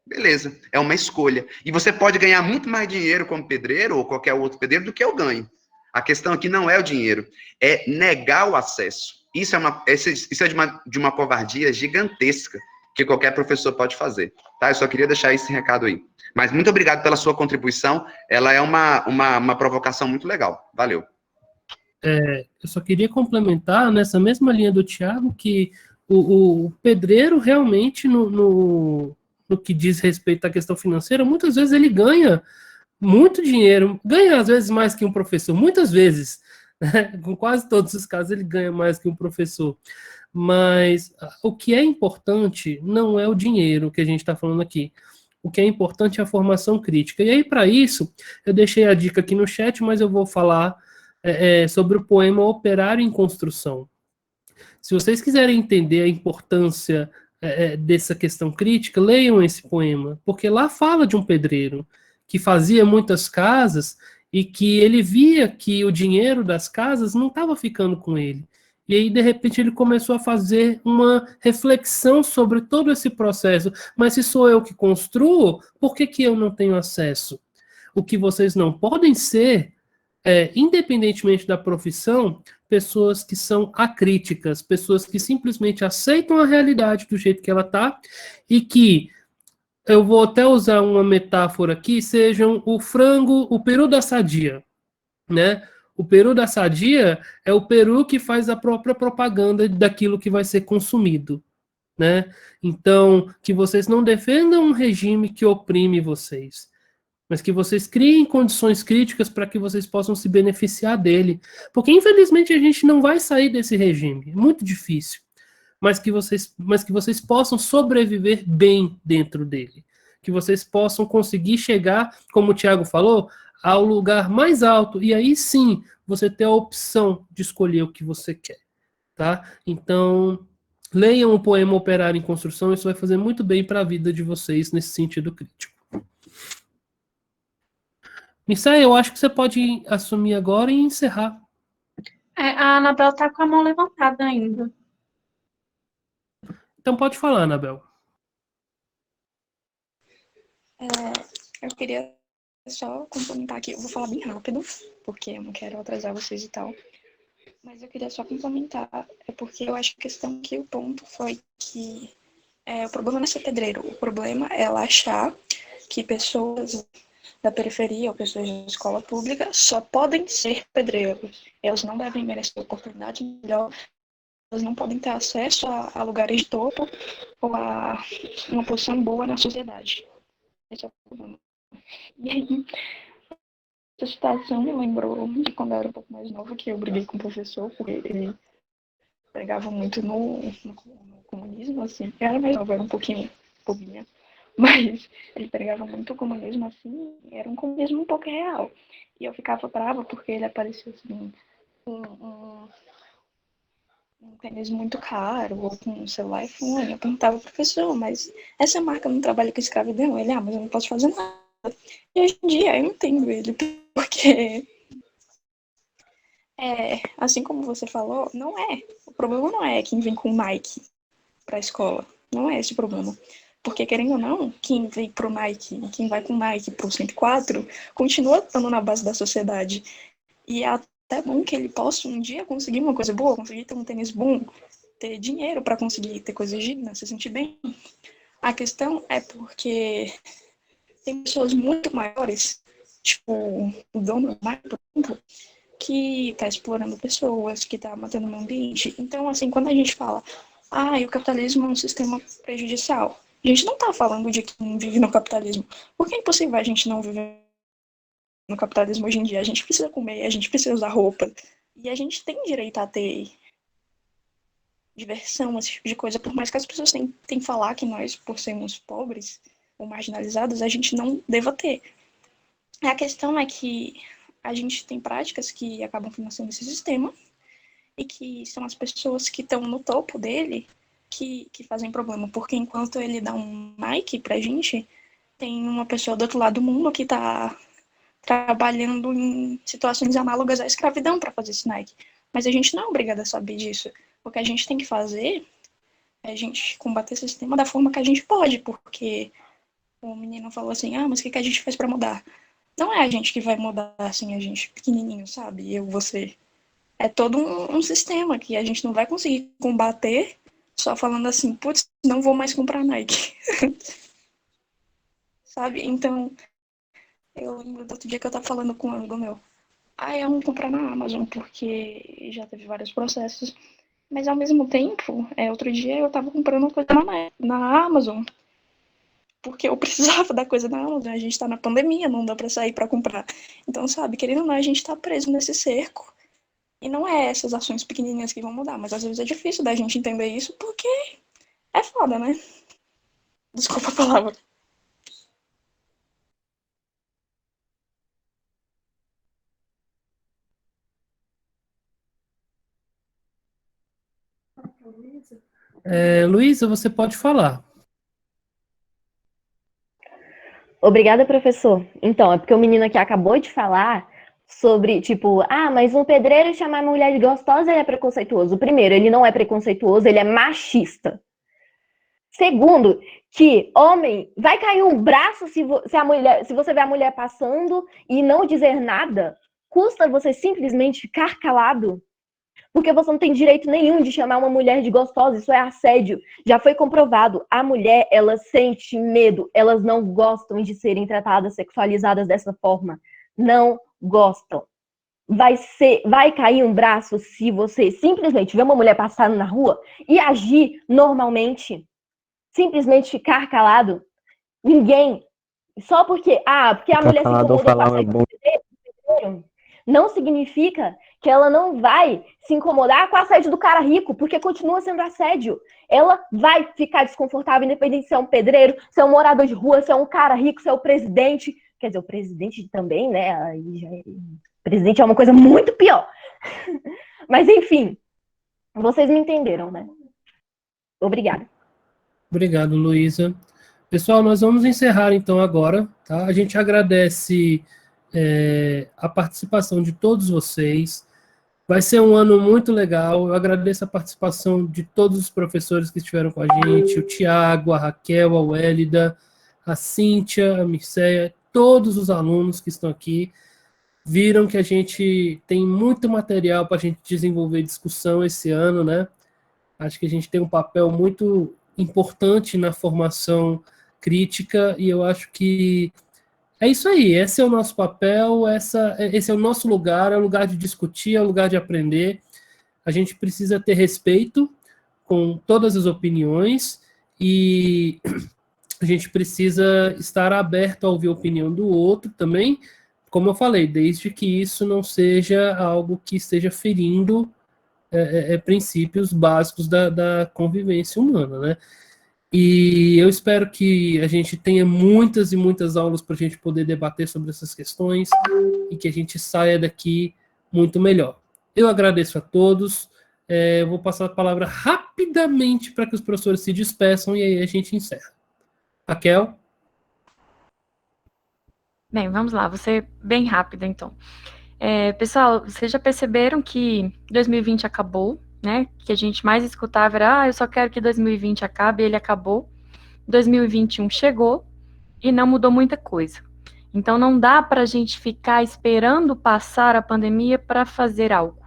Speaker 4: beleza, é uma escolha. E você pode ganhar muito mais dinheiro como pedreiro ou qualquer outro pedreiro do que eu ganho. A questão aqui não é o dinheiro, é negar o acesso. Isso é de uma covardia gigantesca que qualquer professor pode fazer. Tá? Eu só queria deixar esse recado aí. Mas muito obrigado pela sua contribuição. Ela é uma provocação muito legal. Valeu.
Speaker 2: Eu só queria complementar nessa mesma linha do Thiago que o pedreiro realmente no que diz respeito à questão financeira, muitas vezes ele ganha muito dinheiro, ganha às vezes mais que um professor, muitas vezes, né? Com quase todos os casos ele ganha mais que um professor, mas o que é importante não é o dinheiro que a gente está falando aqui, o que é importante é a formação crítica, e aí para isso, eu deixei a dica aqui no chat, mas eu vou falar sobre o poema Operário em Construção. Se vocês quiserem entender a importância dessa questão crítica, leiam esse poema, porque lá fala de um pedreiro que fazia muitas casas e que ele via que o dinheiro das casas não estava ficando com ele. E aí, de repente, ele começou a fazer uma reflexão sobre todo esse processo. Mas se sou eu que construo, por que eu não tenho acesso? O que vocês não podem ser, independentemente da profissão, pessoas que são acríticas, pessoas que simplesmente aceitam a realidade do jeito que ela está e que, eu vou até usar uma metáfora aqui, sejam o peru da sadia, né? O peru da sadia é o peru que faz a própria propaganda daquilo que vai ser consumido, né? Então, que vocês não defendam um regime que oprime vocês, mas que vocês criem condições críticas para que vocês possam se beneficiar dele. Porque, infelizmente, a gente não vai sair desse regime. É muito difícil. Mas que vocês possam sobreviver bem dentro dele. Que vocês possam conseguir chegar, como o Thiago falou, ao lugar mais alto, e aí sim você ter a opção de escolher o que você quer, tá? Então, leiam o poema Operário em Construção, isso vai fazer muito bem para a vida de vocês nesse sentido crítico. Misael, eu acho que você pode assumir agora e encerrar.
Speaker 1: A Anabel está com a mão levantada ainda.
Speaker 2: Então pode falar, Anabel.
Speaker 7: Eu queria só complementar aqui. Eu vou falar bem rápido, porque eu não quero atrasar vocês e tal. Mas eu queria só complementar. É porque eu acho que a questão que o ponto foi que o problema não é ser pedreiro. O problema é ela achar que pessoas da periferia ou pessoas de escola pública só podem ser pedreiros. Elas não devem merecer oportunidade melhor. Elas não podem ter acesso a lugares de topo ou a uma posição boa na sociedade. Esse é o problema. E aí, essa situação me lembrou de quando eu era um pouco mais nova, que eu briguei com o professor, porque ele pregava muito no comunismo, assim. Eu era mais nova, era um pouquinho bobinha, mas ele pregava muito o comunismo, assim, era um comunismo um pouco real. E eu ficava brava porque ele aparecia, assim, um tênis muito caro, ou com um celular iPhone. Eu perguntava, professor, mas essa marca não trabalha com escravidão? Ele, mas eu não posso fazer nada. E hoje em dia eu entendo ele, porque, assim como você falou, não é. O problema não é quem vem com Nike para a escola. Não é esse o problema. Porque, querendo ou não, quem vem pro Nike, quem vai com Nike pro 104, continua estando na base da sociedade. E é até bom que ele possa um dia conseguir uma coisa boa, conseguir ter um tênis bom, ter dinheiro para conseguir ter coisas dignas, se sentir bem. A questão é porque tem pessoas muito maiores, tipo o dono do Nike, por exemplo, que tá explorando pessoas, que tá matando o meio ambiente. Então, assim, quando a gente fala, o capitalismo é um sistema prejudicial, a gente não tá falando de quem vive no capitalismo, porque é impossível a gente não viver no capitalismo hoje em dia. A gente precisa comer, a gente precisa usar roupa, e a gente tem direito a ter diversão, esse tipo de coisa, por mais que as pessoas tentem falar que nós, por sermos pobres ou marginalizados, a gente não deva ter. A questão é que a gente tem práticas que acabam financiando esse sistema e que são as pessoas que estão no topo dele que fazem problema, porque enquanto ele dá um Nike pra gente, tem uma pessoa do outro lado do mundo que tá trabalhando em situações análogas à escravidão para fazer esse Nike. Mas a gente não é obrigado a saber disso. O que a gente tem que fazer é a gente combater esse sistema da forma que a gente pode, porque o menino falou assim, mas o que a gente faz para mudar? Não é a gente que vai mudar, assim, a gente pequenininho, sabe? Eu, você. É todo um sistema que a gente não vai conseguir combater só falando assim, putz, não vou mais comprar Nike. Sabe? Então, eu lembro do outro dia que eu tava falando com um amigo meu. Eu vou comprar na Amazon, porque já teve vários processos. Mas, ao mesmo tempo, outro dia eu tava comprando uma coisa na Amazon, porque eu precisava da coisa na Amazon. A gente tá na pandemia, não dá pra sair pra comprar. Então, sabe, querendo ou não, a gente tá preso nesse cerco. E não é essas ações pequenininhas que vão mudar, mas às vezes é difícil da gente entender isso, porque é foda, né? Desculpa a palavra.
Speaker 2: Luísa, você pode falar.
Speaker 9: Obrigada, professor. Então, é porque o menino aqui acabou de falar sobre, tipo, mas um pedreiro chamar a mulher de gostosa, ele é preconceituoso. Primeiro, ele não é preconceituoso, ele é machista. Segundo, que homem vai cair um braço se você vê a mulher passando e não dizer nada. Custa você simplesmente ficar calado? Porque você não tem direito nenhum de chamar uma mulher de gostosa, isso é assédio. Já foi comprovado, a mulher, ela sente medo, elas não gostam de serem tratadas, sexualizadas dessa forma. Não gostam. Vai cair um braço se você simplesmente ver uma mulher passando na rua e agir normalmente. Simplesmente ficar calado. Ninguém. Só porque a mulher se incomodou com a assédio, não significa que ela não vai se incomodar com o assédio do cara rico, porque continua sendo assédio. Ela vai ficar desconfortável, independente se é um pedreiro, se é um morador de rua, se é um cara rico, se é o presidente. Quer dizer, o presidente também, né? Aí o presidente é uma coisa muito pior. Mas, enfim, vocês me entenderam, né? Obrigada.
Speaker 2: Obrigado, Luísa. Pessoal, nós vamos encerrar então agora, tá? A gente agradece a participação de todos vocês. Vai ser um ano muito legal. Eu agradeço a participação de todos os professores que estiveram com a gente, o Tiago, a Raquel, a Wélida, a Cíntia, a Mirceia, todos os alunos que estão aqui. Viram que a gente tem muito material para a gente desenvolver discussão esse ano, né? Acho que a gente tem um papel muito importante na formação crítica e eu acho que é isso aí, esse é o nosso papel, esse é o nosso lugar, é o lugar de discutir, é o lugar de aprender. A gente precisa ter respeito com todas as opiniões e a gente precisa estar aberto a ouvir a opinião do outro também, como eu falei, desde que isso não seja algo que esteja ferindo princípios básicos da convivência humana, né? E eu espero que a gente tenha muitas e muitas aulas para a gente poder debater sobre essas questões e que a gente saia daqui muito melhor. Eu agradeço a todos. Eu vou passar a palavra rapidamente para que os professores se despeçam e aí a gente encerra. Raquel?
Speaker 3: Bem, vamos lá, vou ser bem rápida então. Pessoal, vocês já perceberam que 2020 acabou, né? Que a gente mais escutava era, eu só quero que 2020 acabe, e ele acabou. 2021 chegou e não mudou muita coisa. Então não dá para a gente ficar esperando passar a pandemia para fazer algo,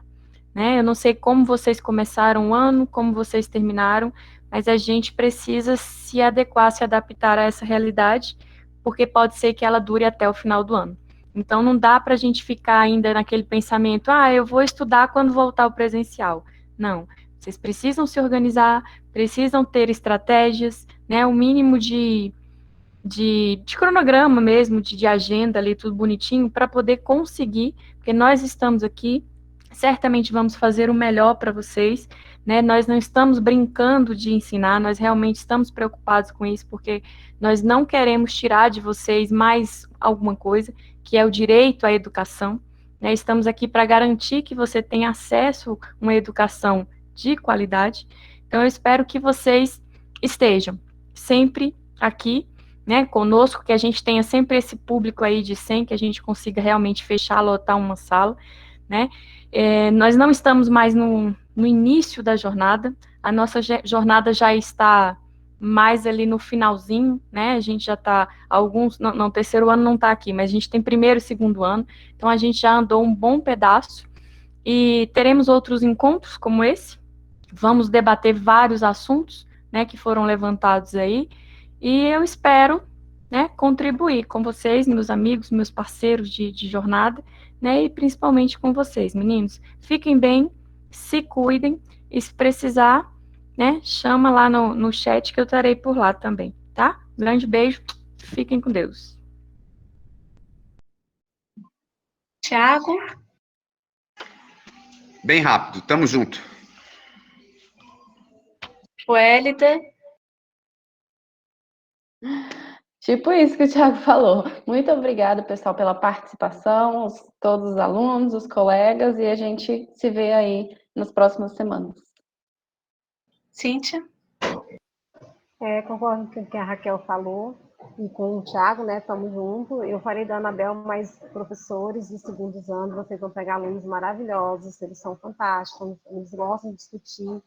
Speaker 3: né? Eu não sei como vocês começaram o ano, como vocês terminaram, mas a gente precisa se adequar, se adaptar a essa realidade, porque pode ser que ela dure até o final do ano. Então não dá para a gente ficar ainda naquele pensamento, eu vou estudar quando voltar ao presencial. Não, vocês precisam se organizar, precisam ter estratégias, né, o mínimo de cronograma mesmo, de agenda ali, tudo bonitinho, para poder conseguir, porque nós estamos aqui, certamente vamos fazer o melhor para vocês, né, nós não estamos brincando de ensinar, nós realmente estamos preocupados com isso, porque nós não queremos tirar de vocês mais alguma coisa, que é o direito à educação, né, estamos aqui para garantir que você tenha acesso a uma educação de qualidade. Então, eu espero que vocês estejam sempre aqui, né, conosco, que a gente tenha sempre esse público aí de 100, que a gente consiga realmente fechar, lotar uma sala, né. Nós não estamos mais no início da jornada, a nossa jornada já está mais ali no finalzinho, né, a gente já está, não, terceiro ano não está aqui, mas a gente tem primeiro e segundo ano, então a gente já andou um bom pedaço, e teremos outros encontros como esse, vamos debater vários assuntos, né, que foram levantados aí, e eu espero, né, contribuir com vocês, meus amigos, meus parceiros de jornada, né, e principalmente com vocês, meninos, fiquem bem, se cuidem, e se precisar, né, chama lá no chat que eu estarei por lá também, tá? Grande beijo, fiquem com Deus.
Speaker 1: Tiago?
Speaker 4: Bem rápido, tamo junto.
Speaker 1: Wélida?
Speaker 5: Tipo isso que o Thiago falou. Muito obrigada, pessoal, pela participação, todos os alunos, os colegas, e a gente se vê aí nas próximas semanas.
Speaker 1: Cíntia?
Speaker 6: Concordo com o que a Raquel falou e com o Thiago, né? Estamos juntos. Eu falei da Anabel, mas professores de segundos anos, vocês vão pegar alunos maravilhosos, eles são fantásticos, eles gostam de discutir.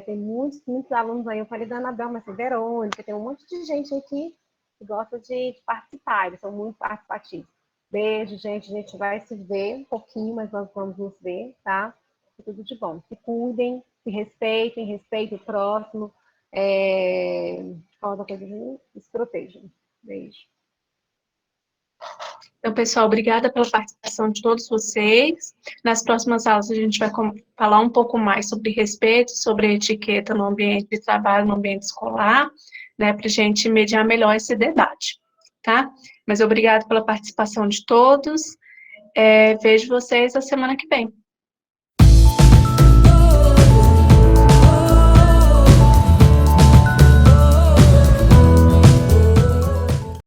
Speaker 6: Tem muitos alunos aí. Eu falei da Anabel, mas tem Verônica, tem um monte de gente aqui que gosta de participar, eles são muito participativos. Beijo, gente. A gente vai se ver um pouquinho, mas nós vamos nos ver, tá? Tudo de bom. Se cuidem, se respeitem, respeitem o próximo. Fala coisa de se protejam. Beijo.
Speaker 1: Então, pessoal, obrigada pela participação de todos vocês. Nas próximas aulas, a gente vai falar um pouco mais sobre respeito, sobre etiqueta no ambiente de trabalho, no ambiente escolar, né, para a gente mediar melhor esse debate, tá? Mas obrigada pela participação de todos. Vejo vocês a semana que vem.